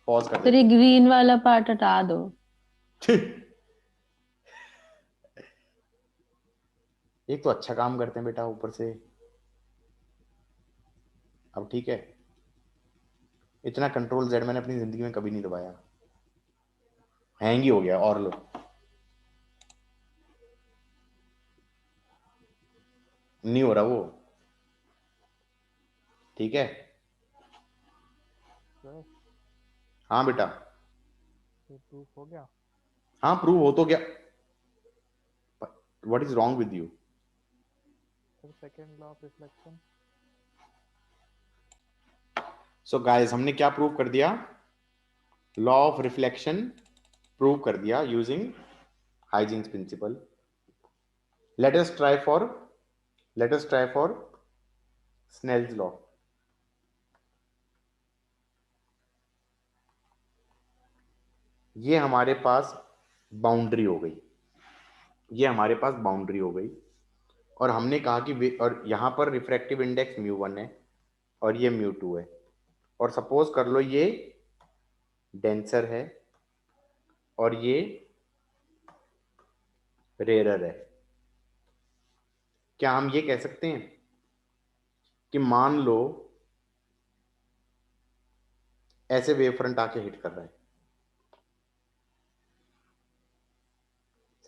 [SPEAKER 1] पॉज कर
[SPEAKER 3] सर ये
[SPEAKER 1] देते
[SPEAKER 3] ग्रीन वाला पार्ट हटा दो।
[SPEAKER 1] हैं। एक तो अच्छा काम करते हैं बेटा, ऊपर से अब ठीक है। इतना कंट्रोल जेड मैंने अपनी जिंदगी में कभी नहीं दबाया। हैंग ही हो गया, और लो। नहीं हो रहा वो, ठीक है।
[SPEAKER 2] सर
[SPEAKER 1] हाँ बेटा।
[SPEAKER 2] ये प्रूफ हो गया।
[SPEAKER 1] हाँ प्रूव हो तो गया। What is wrong with you?
[SPEAKER 2] Sir second law of reflection.
[SPEAKER 1] So guys, हमने क्या प्रूव कर दिया? लॉ ऑफ रिफ्लेक्शन प्रूव कर दिया using Huygens principle. Let us try for Snell's law. ये हमारे पास बाउंड्री हो गई, ये हमारे पास बाउंड्री हो गई। और हमने कहा कि और यहां पर रिफ्रैक्टिव इंडेक्स म्यू 1 है और ये म्यू 2 है। और सपोज कर लो ये डेंसर है और ये रेयरर है। क्या हम ये कह सकते हैं कि मान लो ऐसे वेव फ्रंट आके हिट कर रहा है,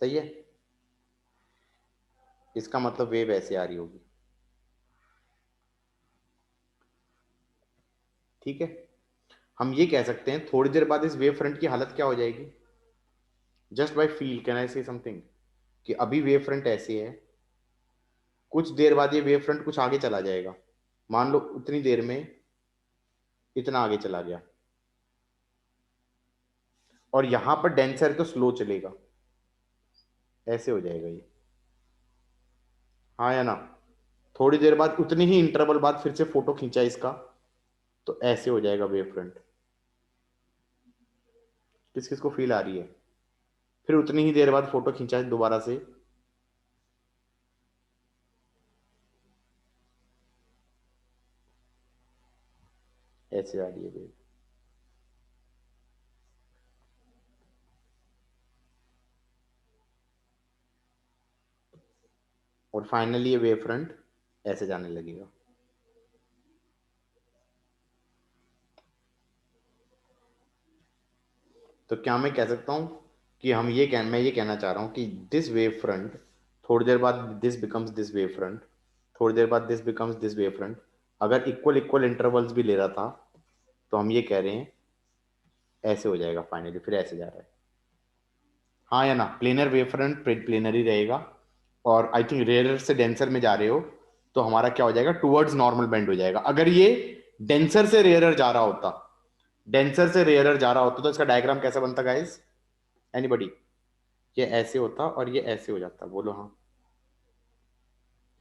[SPEAKER 1] सही है? इसका मतलब वेव ऐसे आ रही होगी, ठीक है। हम ये कह सकते हैं थोड़ी देर बाद इस वेव फ्रंट की हालत क्या हो जाएगी? Just by feel can I से समथिंग कि अभी वेव फ्रंट ऐसे है, कुछ देर बाद ये वेव फ्रंट कुछ आगे चला जाएगा। मान लो उतनी देर में इतना आगे चला गया, और यहां पर डेंसर तो स्लो चलेगा, ऐसे हो जाएगा ये। हाँ या ना? थोड़ी देर बाद उतनी ही इंटरवल बाद फिर से फोटो खींचा इसका, तो ऐसे हो जाएगा वेव फ्रंट। किस किस को फील आ रही है? फिर उतनी ही देर बाद फोटो खींचा है दोबारा से, ऐसे आ रही है वेव। और फाइनली ये वेव फ्रंट ऐसे जाने लगेगा। तो क्या मैं कह सकता हूं कि मैं ये कहना चाह रहा हूं कि दिस वेव फ्रंट, थोड़ी देर बाद this becomes this wave front, थोड़ी देर बाद this becomes this wave front, अगर इक्वल इक्वल इंटरवल्स भी ले रहा था तो हम ये कह रहे हैं ऐसे हो जाएगा फाइनली, फिर ऐसे जा रहा है। हाँ या ना? प्लेनर वेव फ्रंट प्लेनर ही रहेगा। और आई थिंक रेयर से डेंसर में जा रहे हो तो हमारा क्या हो जाएगा? टुवर्ड्स नॉर्मल बेंड हो जाएगा। अगर ये डेंसर से रेयरर जा रहा होता, तो इसका डायग्राम कैसा बनता गाइस? एनीबॉडी? ये ऐसे होता और ये ऐसे हो जाता, बोलो हाँ।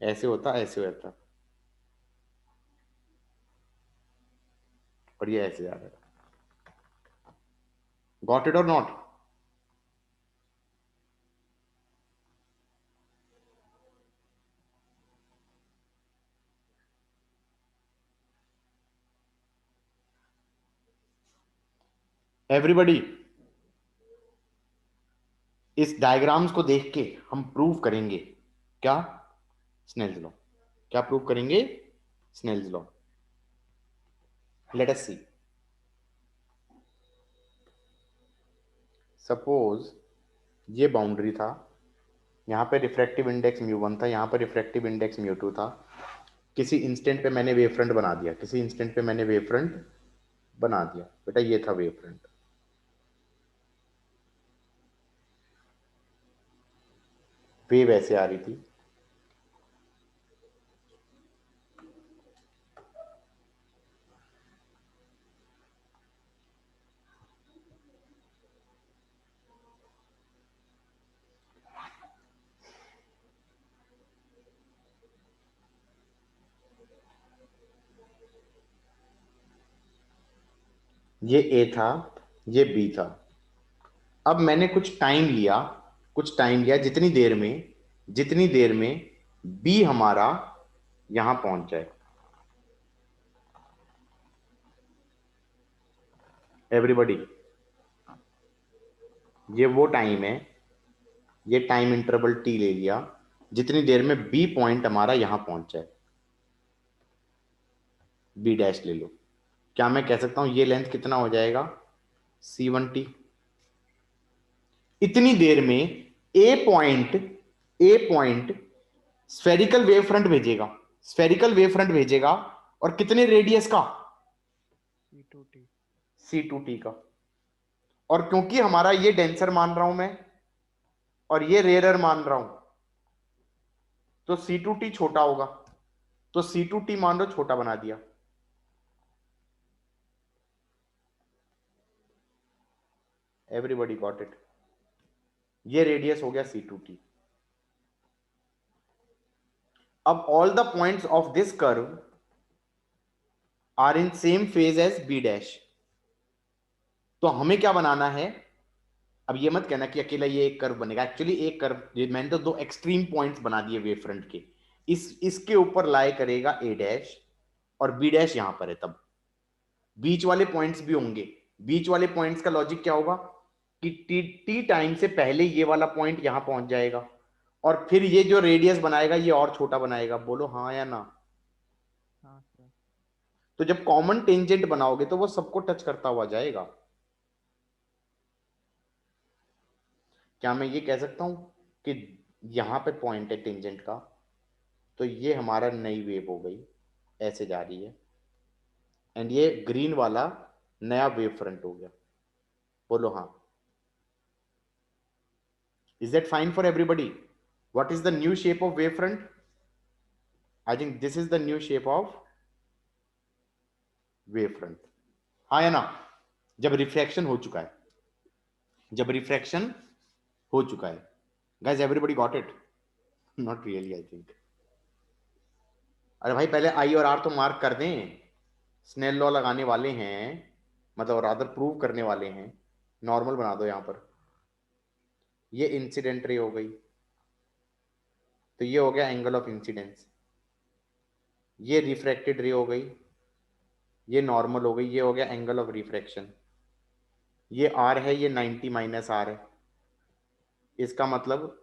[SPEAKER 1] ऐसे होता, ऐसे हो जाता, और ये ऐसे जा रहा है। गॉट इट और नॉट? एवरीबॉडी, इस डायग्राम्स को देख के हम प्रूव करेंगे क्या? Snell's law. क्या प्रूव करेंगे? Snell's law. Let us see. Suppose ये बाउंड्री था, यहाँ पे रिफ्रैक्टिव इंडेक्स म्यू 1 था, यहाँ पर रिफ्रैक्टिव इंडेक्स म्यू 2 था। किसी इंस्टेंट पे मैंने वेव फ्रंट बना दिया, बेटा ये था वेव फ्रंट। वेव ऐसे आ रही थी, ये ए था, ये बी था। अब मैंने कुछ टाइम लिया जितनी देर में जितनी देर में बी हमारा यहां पहुंच जाए। एवरीबॉडी, ये वो टाइम है, ये टाइम इंटरवल टी ले लिया, जितनी देर में बी पॉइंट हमारा यहां पहुंच जाए। बी डैश ले लो। क्या मैं कह सकता हूं ये लेंथ कितना हो जाएगा? C1t। इतनी देर में ए पॉइंट स्फेरिकल वेव फ्रंट भेजेगा, स्फेरिकल वेव फ्रंट भेजेगा, और कितने रेडियस का?
[SPEAKER 2] C2t।
[SPEAKER 1] C2t का। और क्योंकि हमारा ये डेंसर मान रहा हूं मैं और ये रेयरर मान रहा हूं, तो C2t छोटा होगा, तो C2t मान लो छोटा बना दिया। Everybody got it? ये रेडियस हो गया C2t। अब all the points of this curve are in same phase as B dash. तो हमें क्या बनाना है? अब ये मत कहना कि अकेला ये एक कर्व बनेगा, एक्चुअली एक कर्व, मैंने तो दो एक्सट्रीम पॉइंट्स बना दिए वेव फ्रंट के, इसके ऊपर लाई करेगा ए डैश और बी डैश यहां पर है, तब बीच वाले पॉइंट्स भी होंगे। बीच वाले पॉइंट्स का लॉजिक क्या होगा कि टी टाइम से पहले ये वाला पॉइंट यहां पहुंच जाएगा और फिर ये जो रेडियस बनाएगा ये और छोटा बनाएगा। बोलो हाँ या ना?
[SPEAKER 2] हाँ सर।
[SPEAKER 1] तो जब कॉमन टेंजेंट बनाओगे तो वो सबको टच करता हुआ जाएगा। क्या मैं ये कह सकता हूं कि यहां पे पॉइंट है टेंजेंट का, तो ये हमारा नई वेव हो गई, ऐसे जा रही है, एंड ये ग्रीन वाला नया वेव फ्रंट हो गया। बोलो हाँ? Is that fine for everybody? What is the new shape of wave front? I think this is the new shape of wave front. हाँ या ना? जब रिफ्रैक्शन हो चुका है, जब रिफ्रैक्शन हो चुका है। Guys everybody got it? Not really I think. अरे भाई पहले आई और आर तो मार्क कर दें, स्नेल लॉ लगाने वाले हैं, मतलब रादर प्रूव करने वाले हैं। नॉर्मल बना दो यहां पर। ये इंसिडेंट रे हो गई, तो ये हो गया एंगल ऑफ इंसिडेंस। ये रिफ्रैक्टेड रे हो गई, ये नॉर्मल हो गई, ये हो गया एंगल ऑफ रिफ्रैक्शन। ये आर है, ये 90 माइनस आर है, इसका मतलब,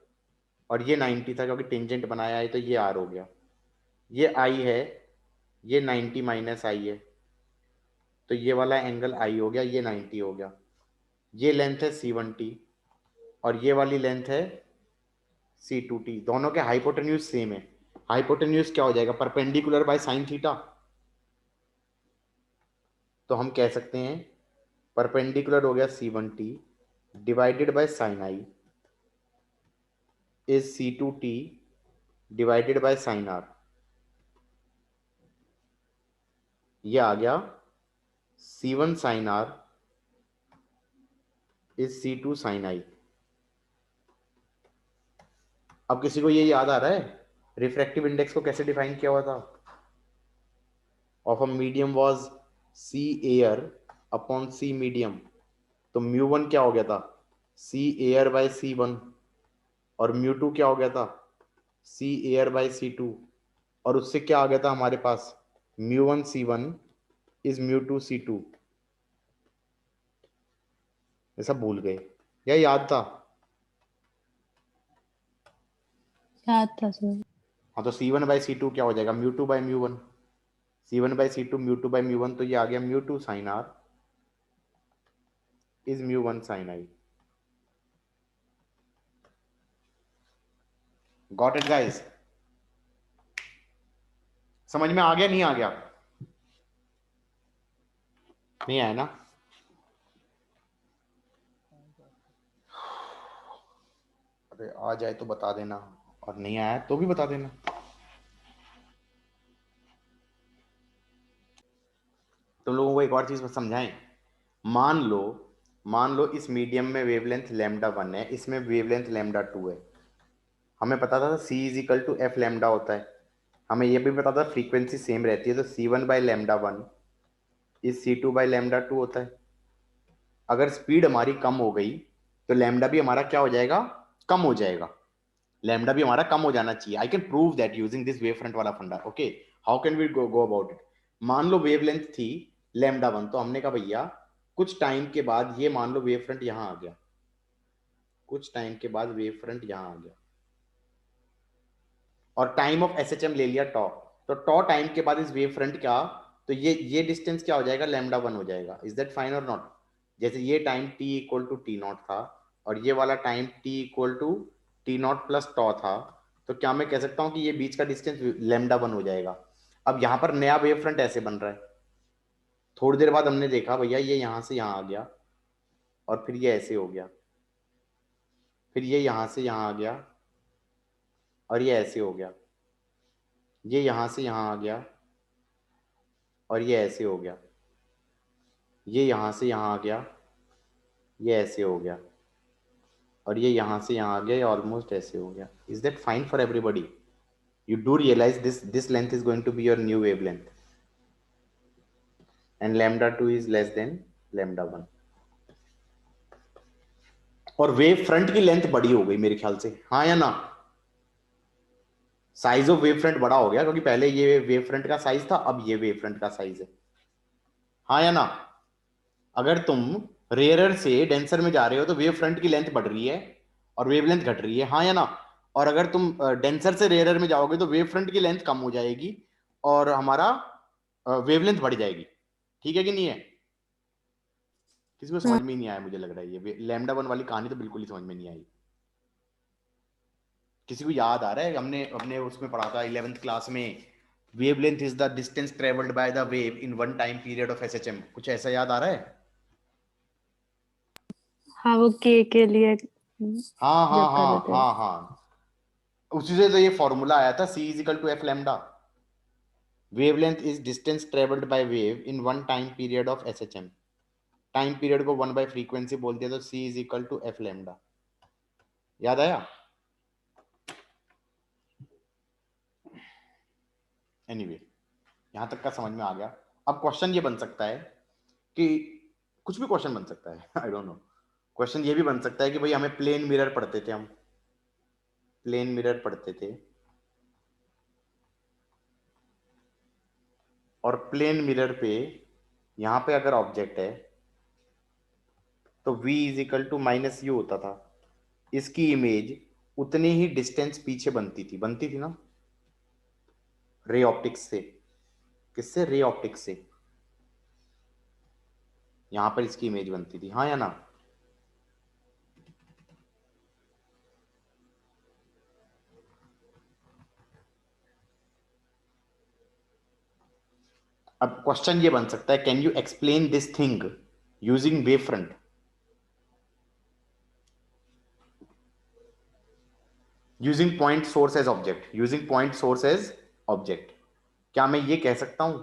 [SPEAKER 1] और ये 90 था क्योंकि टेंजेंट बनाया है, तो ये आर हो गया। ये आई है, ये 90 माइनस आई है, तो ये वाला एंगल आई हो गया, ये 90 हो गया। ये लेंथ है C1t और ये वाली लेंथ है C2t। दोनों के हाइपोटेन्यूज सेम है। हाइपोटेन्यूज क्या हो जाएगा? Perpendicular by sine theta. तो हम कह सकते हैं परपेंडिकुलर हो गया C1t divided by sine I is C2t divided by sine R. ये आ गया C1 sine R is C2 sine I. अब किसी को ये याद आ रहा है रिफ्रैक्टिव इंडेक्स को कैसे डिफाइन किया हुआ था? Of a medium was C air upon C medium. तो μ1 क्या हो गया था? C air by C1। और μ2 क्या हो गया था? C air by C2। और उससे क्या आ गया था हमारे पास? μ1 C1 इज μ2 C2। ये सब भूल गए या याद था?
[SPEAKER 3] याद था सर।
[SPEAKER 1] हाँ, तो C1 बाय C2 क्या हो जाएगा? μ2 bye μ1। C1 bye C2 μ2 bye μ1, तो ये आ गया μ2 sine R is μ1 sine I. Got it guys? समझ में आ गया नहीं आ गया? नहीं आया ना? अरे आ जाए तो बता देना, और नहीं आया तो भी बता देना। तुम लोगों को एक और चीज समझाएं। मान लो इस मीडियम में वेवलेंथ λ1 है, इसमें वेवलेंथ λ2 है। हमें पता था C is equal to f lambda होता है। हमें यह भी पता था फ्रीक्वेंसी सेम रहती है, तो C1 by λ1 is C2 by λ2 होता है। अगर स्पीड हमारी कम हो गई तो लैम्डा भी हमारा क्या हो जाएगा? कम हो जाएगा। लैम्डा भी हमारा कम हो जाना चाहिए। I can prove that using this wave front वाला फंडा। Okay, how can we go about it? मान लो वेवलेंथ थी लैम्डा 1, तो हमने कहा भैया कुछ टाइम के बाद ये मान लो वेव फ्रंट यहां आ गया, कुछ टाइम के बाद वेव फ्रंट यहां आ गया, और टाइम ऑफ एसएचएम ले लिया टॉ। तो टॉ टाइम के बाद इस वेव फ्रंट का, तो ये डिस्टेंस क्या हो जाएगा, लैम्डा 1 हो जाएगा। इज दैट फाइन और नॉट? जैसे ये time t equal to T naught था और ये वाला time t equal to T naught plus tau था, तो क्या मैं कह सकता हूं कि ये बीच का डिस्टेंस लैम्डा 1 हो जाएगा। अब यहां पर नया वेव फ्रंट ऐसे बन रहा है, थोड़ी देर बाद हमने देखा भैया ये यहां से यहां आ गया और फिर ये ऐसे हो गया, फिर ये यहां से यहां आ गया और ये ऐसे हो गया, ये यहां से यहां आ गया और ये ऐसे हो गया, ये यहां से यहां आ गया, ये ऐसे हो गया, और ये यहां से यहां आ गया, ये ऑलमोस्ट ऐसे हो गया। Is that fine for everybody? You do realize this length is going to be your new wavelength, and lambda 2 is less than lambda 1, और वेव फ्रंट की लेंथ बड़ी हो गई मेरे ख्याल से, हाँ या ना? साइज ऑफ वेव फ्रंट बड़ा हो गया क्योंकि पहले ये वेव फ्रंट का साइज था, अब ये वेव फ्रंट का साइज है, हाँ या ना? अगर तुम रेयरर से डेंसर में जा रहे हो तो वेव फ्रंट की लेंथ बढ़ रही है और वेवलेंथ घट रही है, हाँ या ना? और अगर तुम डेंसर से रेयरर में जाओगे तो वेव फ्रंट की लेंथ कम हो जाएगी और हमारा वेवलेंथ बढ़ जाएगी। ठीक है कि नहीं है? किसी को समझ में ही नहीं आया मुझे लग रहा है, ये लैम्डा 1 वाली कहानी तो बिल्कुल ही समझ में नहीं आई। किसी को याद आ रहा है? हमने अपने उसमें पढ़ा था 11th क्लास में, wavelength is the distance travelled by the wave in one time period of SHM. कुछ ऐसा याद आ रहा है?
[SPEAKER 3] हाँ वो के लिए
[SPEAKER 1] हाँ हाँ
[SPEAKER 3] जब कर
[SPEAKER 1] हाँ
[SPEAKER 3] रहे थे।
[SPEAKER 1] हाँ हाँ, उसी से तो ये फॉर्मूला आया था, c is equal to f lambda. Wavelength is distance travelled by wave in one time period of SHM. Time period को 1 बाय फ्रीक्वेंसी बोल दिया तो c is equal to f lambda. याद आया? एनीवे, यहां तक का समझ में आ गया। अब क्वेश्चन ये बन सकता है कि कुछ भी क्वेश्चन बन सकता है, आई डोंट नो। क्वेश्चन ये भी बन सकता है कि भाई हमें प्लेन मिरर पढ़ते थे, हम प्लेन मिरर पढ़ते थे, और प्लेन मिरर पे यहां पे अगर ऑब्जेक्ट है तो v is equal to minus u होता था, इसकी इमेज उतनी ही डिस्टेंस पीछे बनती थी ना, रे ऑप्टिक्स से। किससे? रे ऑप्टिक्स से। यहां पर इसकी इमेज बनती थी, हाँ या ना? अब क्वेश्चन ये बन सकता है, can you explain this thing using wave front? Using point source as object, using point source as object. क्या मैं ये कह सकता हूं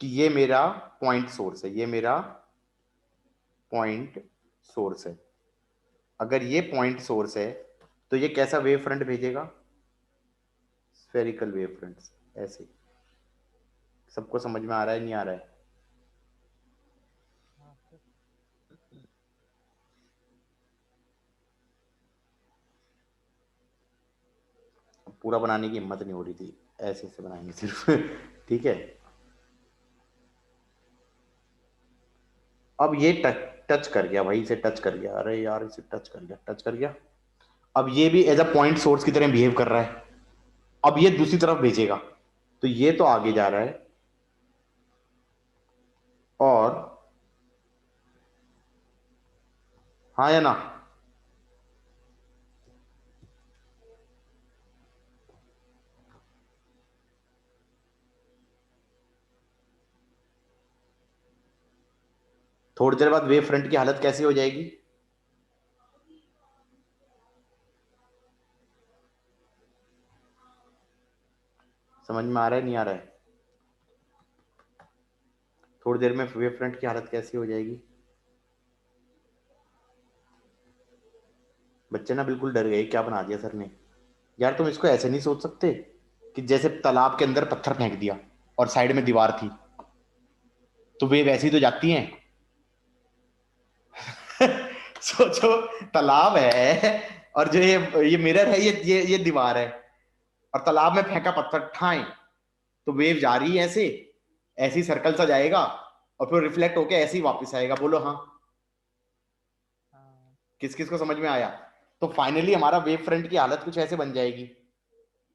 [SPEAKER 1] कि ये मेरा पॉइंट सोर्स है, ये मेरा पॉइंट सोर्स है? अगर ये पॉइंट सोर्स है तो ये कैसा वेव फ्रंट भेजेगा? स्फेरिकल वेव फ्रंट्स, ऐसे। सबको समझ में आ रहा है, नहीं आ रहा है?
[SPEAKER 2] हाँ सर।
[SPEAKER 1] पूरा बनाने की हिम्मत नहीं हो रही थी, ऐसे ऐसे बनाएंगे सिर्फ। ठीक है, अब ये टच कर गया भाई, इसे टच कर गया, अरे यार इसे टच कर गया। अब ये भी एज अ पॉइंट सोर्स की तरह बिहेव कर रहा है, अब ये दूसरी तरफ भेजेगा, तो ये तो आगे जा रहा है और, हाँ या ना? थोड़ी देर बाद वेव फ्रंट की हालत कैसी हो जाएगी? समझ में आ रहा है, नहीं आ रहा है? थोड़ी देर में वेव फ्रंट की हालत कैसी हो जाएगी? बच्चे ना बिल्कुल डर गए, क्या बना दिया सर ने। यार तुम इसको ऐसे नहीं सोच सकते कि जैसे तालाब के अंदर पत्थर फेंक दिया और साइड में दीवार थी, तो वेव ऐसी तो जाती हैं। सोचो, तालाब है और जो ये मिरर है, ये दीवार है, और तालाब में फेंका पत्थर ठाए, तो वेव जा रही है ऐसे, ऐसी सर्कल सा जाएगा और फिर रिफ्लेक्ट होके ऐसे ही वापस आएगा। बोलो हाँ।
[SPEAKER 2] हाँ।
[SPEAKER 1] किस किस को समझ में आया? तो फाइनली हमारा वेव फ्रंट की हालत कुछ ऐसे बन जाएगी।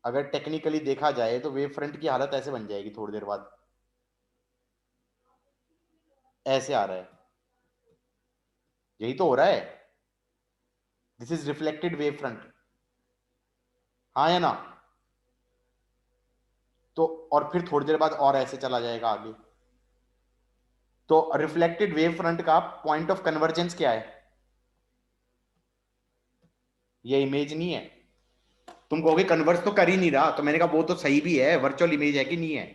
[SPEAKER 1] अगर टेक्निकली देखा जाए तो वेव फ्रंट की हालत ऐसे बन जाएगी थोड़ी देर बाद, ऐसे आ रहा है, यही तो हो रहा है। This is reflected wave front, हाँ या ना? तो और फिर थोड़ी देर बाद और ऐसे चला जाएगा आगे। तो रिफ्लेक्टेड वेव फ्रंट का पॉइंट ऑफ कन्वर्जेंस क्या है? ये इमेज नहीं है। तुम कहोगे कन्वर्स तो कर ही नहीं रहा, तो मैंने कहा वो तो सही भी है, वर्चुअल इमेज है कि नहीं है?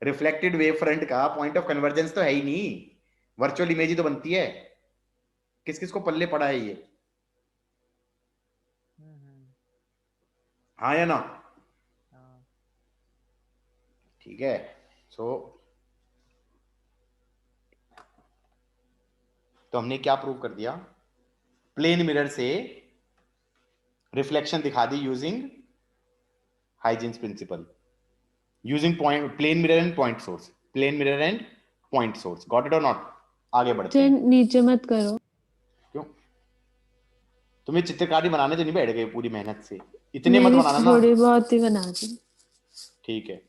[SPEAKER 1] रिफ्लेक्टेड वेव फ्रंट का पॉइंट ऑफ कन्वर्जेंस तो है ही नहीं, वर्चुअल इमेज ही तो बनती है। किस किस को पल्ले पड़ा है ये,
[SPEAKER 2] हम्म।
[SPEAKER 1] हाँ या ना?
[SPEAKER 2] हाँ।
[SPEAKER 1] ठीक है। सो तो हमने क्या प्रूव कर दिया? प्लेन मिरर से रिफ्लेक्शन दिखा दी using Huygens principle, using point plane mirror and point source, plane mirror and point source. Got it और नॉट? आगे बढ़ते
[SPEAKER 3] चल
[SPEAKER 1] हैं।
[SPEAKER 3] नीचे मत करो।
[SPEAKER 1] क्यों? तुम्हें चित्रकारी बनाने तो नहीं बैठ गए पूरी मेहनत से? इतने मत
[SPEAKER 3] मेरी
[SPEAKER 1] बनाना ना।
[SPEAKER 3] थोड़ी बहुत ही बना दी।
[SPEAKER 1] ठीक है।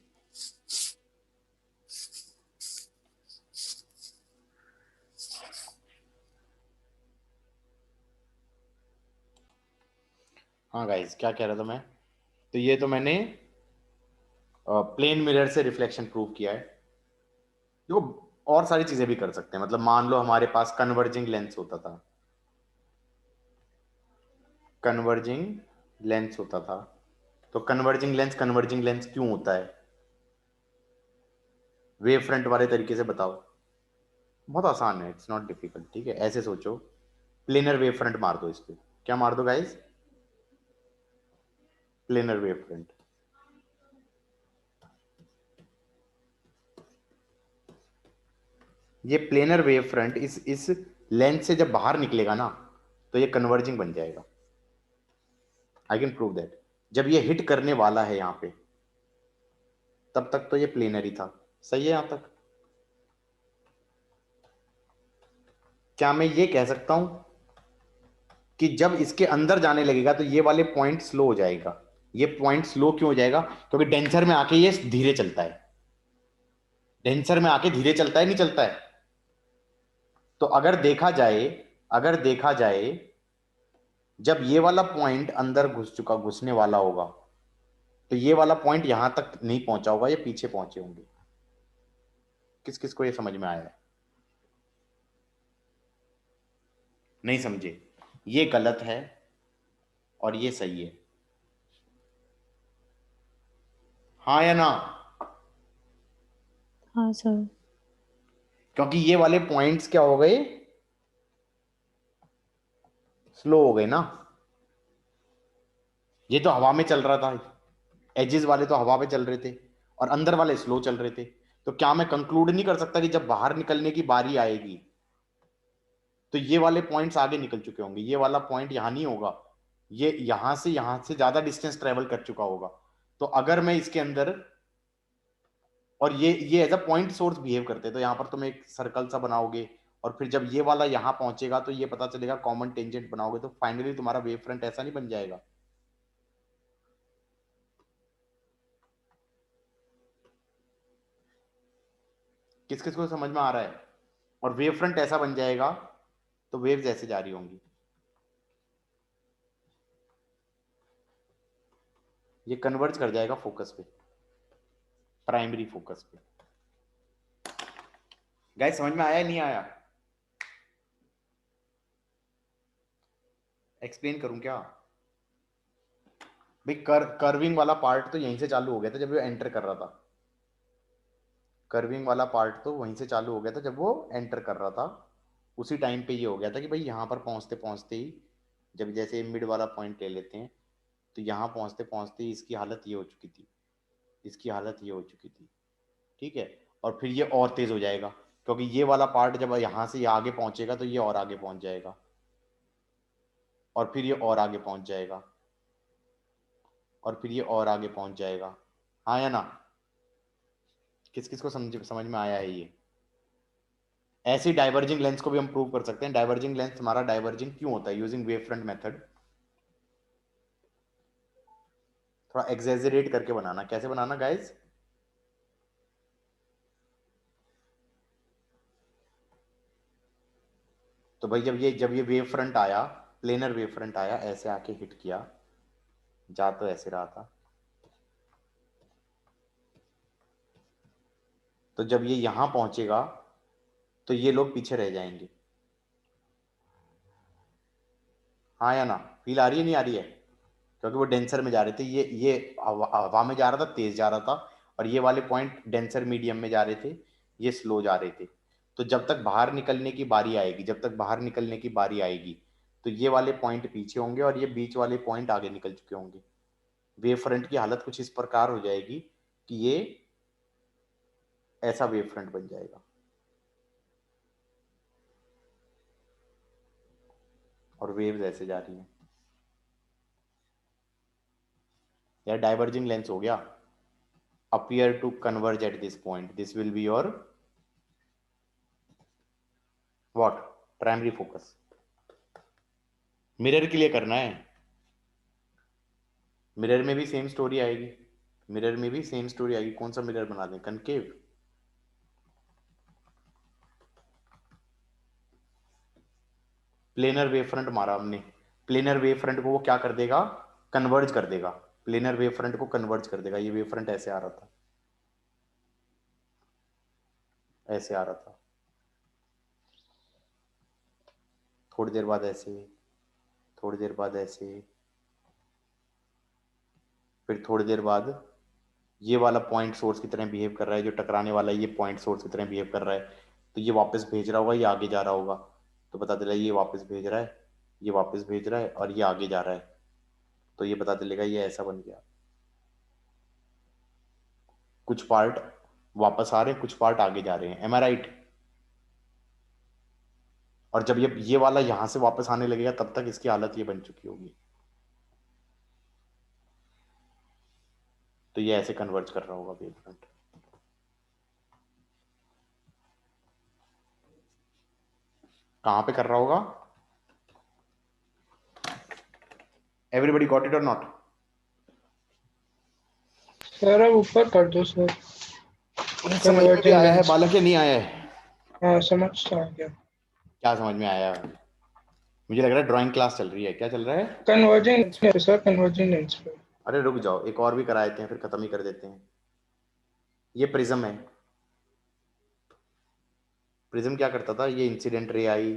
[SPEAKER 1] हाँ गाइस, क्या कह रहा था मैं? तो ये तो मैंने प्लेन मिरर से रिफ्लेक्शन प्रूव किया है। देखो और सारी चीजें भी कर सकते हैं, मतलब मान लो हमारे पास कन्वर्जिंग लेंस होता था, कन्वर्जिंग लेंस होता था, तो कन्वर्जिंग लेंस क्यों होता है? वेव फ्रंट वाले तरीके से बताओ। बहुत आसान है, इट्स नॉट डिफिकल्ट। ठीक है, ऐसे सोचो, प्लेनर वेव फ्रंट मार दो इस पे। क्या मार दो गाइस? Planar wave front. ये प्लेनर वेव फ्रंट इस लेंस से जब बाहर निकलेगा ना, तो ये कन्वर्जिंग बन जाएगा। आई कैन प्रूव दैट। जब ये हिट करने वाला है यहां पे, तब तक तो ये प्लेनर ही था। सही है यहां तक? क्या मैं ये कह सकता हूं कि जब इसके अंदर जाने लगेगा तो ये वाले पॉइंट स्लो हो जाएगा? ये पॉइंट स्लो क्यों हो जाएगा? क्योंकि डेंसर में आके ये धीरे चलता है। डेंसर में आके धीरे चलता है, नहीं चलता है? तो अगर देखा जाए, जब ये वाला पॉइंट अंदर घुसने वाला होगा, तो ये वाला पॉइंट यहां तक नहीं पहुंचा होगा, ये पीछे पहुंचे होंगे। किस किस को ये समझ में आया है? नहीं समझे? ये गलत है और ये सही है, हाँ या ना?
[SPEAKER 3] हाँ सर।
[SPEAKER 1] क्योंकि ये वाले पॉइंट्स क्या हो गए? स्लो हो गए ना। ये तो हवा में चल रहा था, एजेस वाले तो हवा में चल रहे थे और अंदर वाले स्लो चल रहे थे। तो क्या मैं कंक्लूड नहीं कर सकता कि जब बाहर निकलने की बारी आएगी तो ये वाले पॉइंट्स आगे निकल चुके होंगे, ये वाला पॉइंट यहां नहीं होगा, ये यहां से ज्यादा डिस्टेंस ट्रेवल कर चुका होगा। तो अगर मैं इसके अंदर, और ये as a point source behave करते हैं, तो यहाँ पर तुम एक सर्कल सा बनाओगे और फिर जब ये वाला यहाँ पहुंचेगा तो ये पता चलेगा कॉमन टेंजेंट बनाओगे, तो फाइनली तुम्हारा वेव फ्रंट ऐसा नहीं बन जाएगा? किस किस को समझ में आ रहा है? और वेव फ्रंट ऐसा बन जाएगा तो वेव्स ऐसे जा रही होंगी, ये कन्वर्ज कर जाएगा फोकस पे, प्राइमरी फोकस पे। गाइस समझ में आया नहीं आया? एक्सप्लेन करूं क्या? भाई कर्विंग वाला पार्ट तो यहीं से चालू हो गया था जब वो एंटर कर रहा था। कर्विंग वाला पार्ट तो वहीं से चालू हो गया था जब वो एंटर कर रहा था। उसी टाइम पे ये हो गया था कि भाई यहाँ पर पहुँचते पहुँचते ही, जब जैसे मिड वाला पॉइंट ले लेते हैं, तो यहाँ पहुँचते पहुँचते ही इसकी हालत ये हो चुकी थी, इसकी हालत ये हो चुकी थी। ठीक है, और फिर ये और तेज़ हो जाएगा, क्योंकि ये वाला पार्ट जब यहाँ से ये आगे पहुँचेगा तो ये और आगे पहुँच जाएगा। और फिर ये और आगे पहुंच जाएगा, और फिर ये और आगे पहुंच जाएगा। हाँ या ना? किस किस को समझ में आया है ये? ऐसी डाइवर्जिंग लेंस को भी हम प्रूव कर सकते हैं। डाइवर्जिंग लेंस हमारा डाइवर्जिंग क्यों होता है? Using wave front method. थोड़ा एक्सेजरेट करके बनाना। कैसे बनाना गाइस? तो भाई जब ये वेव फ्रंट आया, प्लेनर वेव फ्रंट आया, ऐसे आके हिट किया, जा तो ऐसे रहा था, तो जब ये यहां पहुंचेगा तो ये लोग पीछे रह जाएंगे। हाँ या ना? फील आ रही है नहीं आ रही है? क्योंकि वो डेंसर में जा रहे थे, ये हवा में जा रहा था, तेज जा रहा था, और ये वाले पॉइंट डेंसर मीडियम में जा रहे थे, ये स्लो जा रहे थे। तो जब तक बाहर निकलने की बारी आएगी, जब तक बाहर निकलने की बारी आएगी, तो ये वाले पॉइंट पीछे होंगे और ये बीच वाले पॉइंट आगे निकल चुके होंगे। वेव फ्रंट की हालत कुछ इस प्रकार हो जाएगी कि ये ऐसा वेव फ्रंट बन जाएगा, और वेव्स ऐसे जा रही हैं। यार डाइवर्जिंग लेंस हो गया। appear to converge at this point. This will be your what? Primary focus. Mirror के लिए करना है। मिरर में भी सेम स्टोरी आएगी, मिरर में भी सेम स्टोरी आएगी। कौन सा मिरर बना दें? कनकेव? प्लेनर वेव फ्रंट मारा हमने, प्लेनर वेव फ्रंट को वो क्या कर देगा? कन्वर्ज कर देगा। प्लेनर वेव फ्रंट को कन्वर्ज कर देगा। ये वेव फ्रंट ऐसे आ रहा था, ऐसे आ रहा था, थोड़ी देर बाद ऐसे, थोड़ी देर बाद ऐसे, फिर थोड़ी देर बाद ये वाला पॉइंट सोर्स की तरह बिहेव कर रहा है, जो टकराने वाला है ये पॉइंट सोर्स की तरह बिहेव कर रहा है, तो ये वापस भेज रहा होगा, ये आगे जा रहा होगा, तो बता चला ये वापस भेज रहा है, ये वापस भेज रहा है, और ये आगे जा रहा है, तो ये पता चलेगा ये ऐसा बन गया। कुछ पार्ट वापस आ रहे हैं, कुछ पार्ट आगे जा रहे हैं। M I right? और जब ये वाला यहां से वापस आने लगेगा, तब तक इसकी हालत ये बन चुकी होगी, तो ये ऐसे कन्वर्ज कर रहा होगा वेव फ्रंट। कहां पे कर रहा होगा? एवरीबॉडी गॉट इट और नॉट?
[SPEAKER 4] सर अब ऊपर कर दो सर।
[SPEAKER 1] समझ में भी
[SPEAKER 4] कन्वर्जिंग
[SPEAKER 1] आया है
[SPEAKER 4] लेंस।
[SPEAKER 1] बालक, या नहीं आया है?
[SPEAKER 4] हाँ समझ तो आ गया।
[SPEAKER 1] क्या समझ में आया? मुझे लग रहा है ड्राइंग क्लास चल रही है। क्या चल रहा है?
[SPEAKER 4] कन्वर्जिंग लेंस पे सर, कन्वर्जिंग लेंस पे।
[SPEAKER 1] अरे रुक जाओ, एक और भी करा देते हैं, फिर खत्म ही कर देते हैं। ये प्रिज्म है। प्रिज्म क्या करता था? ये इंसिडेंट रे आई,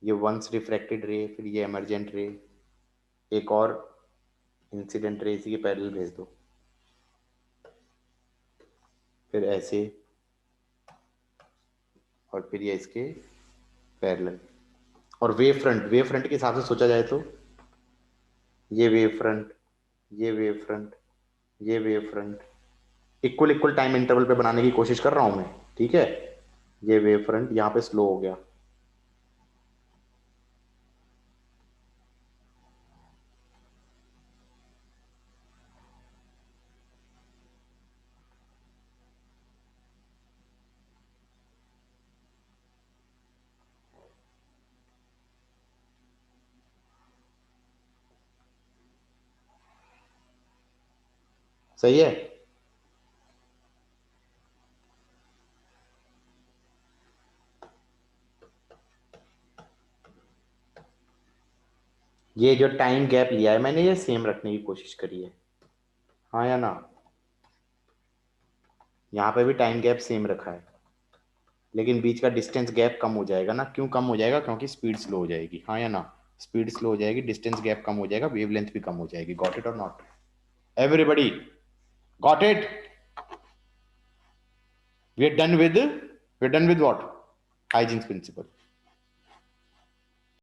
[SPEAKER 1] ये वंस रिफ्रैक्टेड रे, फिर ये एमरजेंट रे, एक और इंसिडेंट रे इसी के पैरेलल भेज दो, फिर ऐसे, और फिर ये इसके पैरेलल। और वेव फ्रंट, वेव फ्रंट के हिसाब से सोचा जाए तो ये वेव फ्रंट, ये वेव फ्रंट, ये wave front equal equal time interval पे बनाने की कोशिश कर रहा हूं मैं, ठीक है? ये वेव फ्रंट यहाँ पे स्लो हो गया, सही है? ये जो टाइम गैप लिया है मैंने, ये सेम रखने की कोशिश करी है। हाँ या ना? यहाँ पे भी टाइम गैप सेम रखा है, लेकिन बीच का डिस्टेंस गैप कम हो जाएगा ना। क्यों कम हो जाएगा? क्योंकि स्पीड स्लो हो जाएगी। हाँ या ना? स्पीड स्लो हो जाएगी, डिस्टेंस गैप कम हो जाएगा, वेवलेंथ भी कम हो जाएगी। गॉट इट और not? Everybody got it? We are done with what? Huygens principal.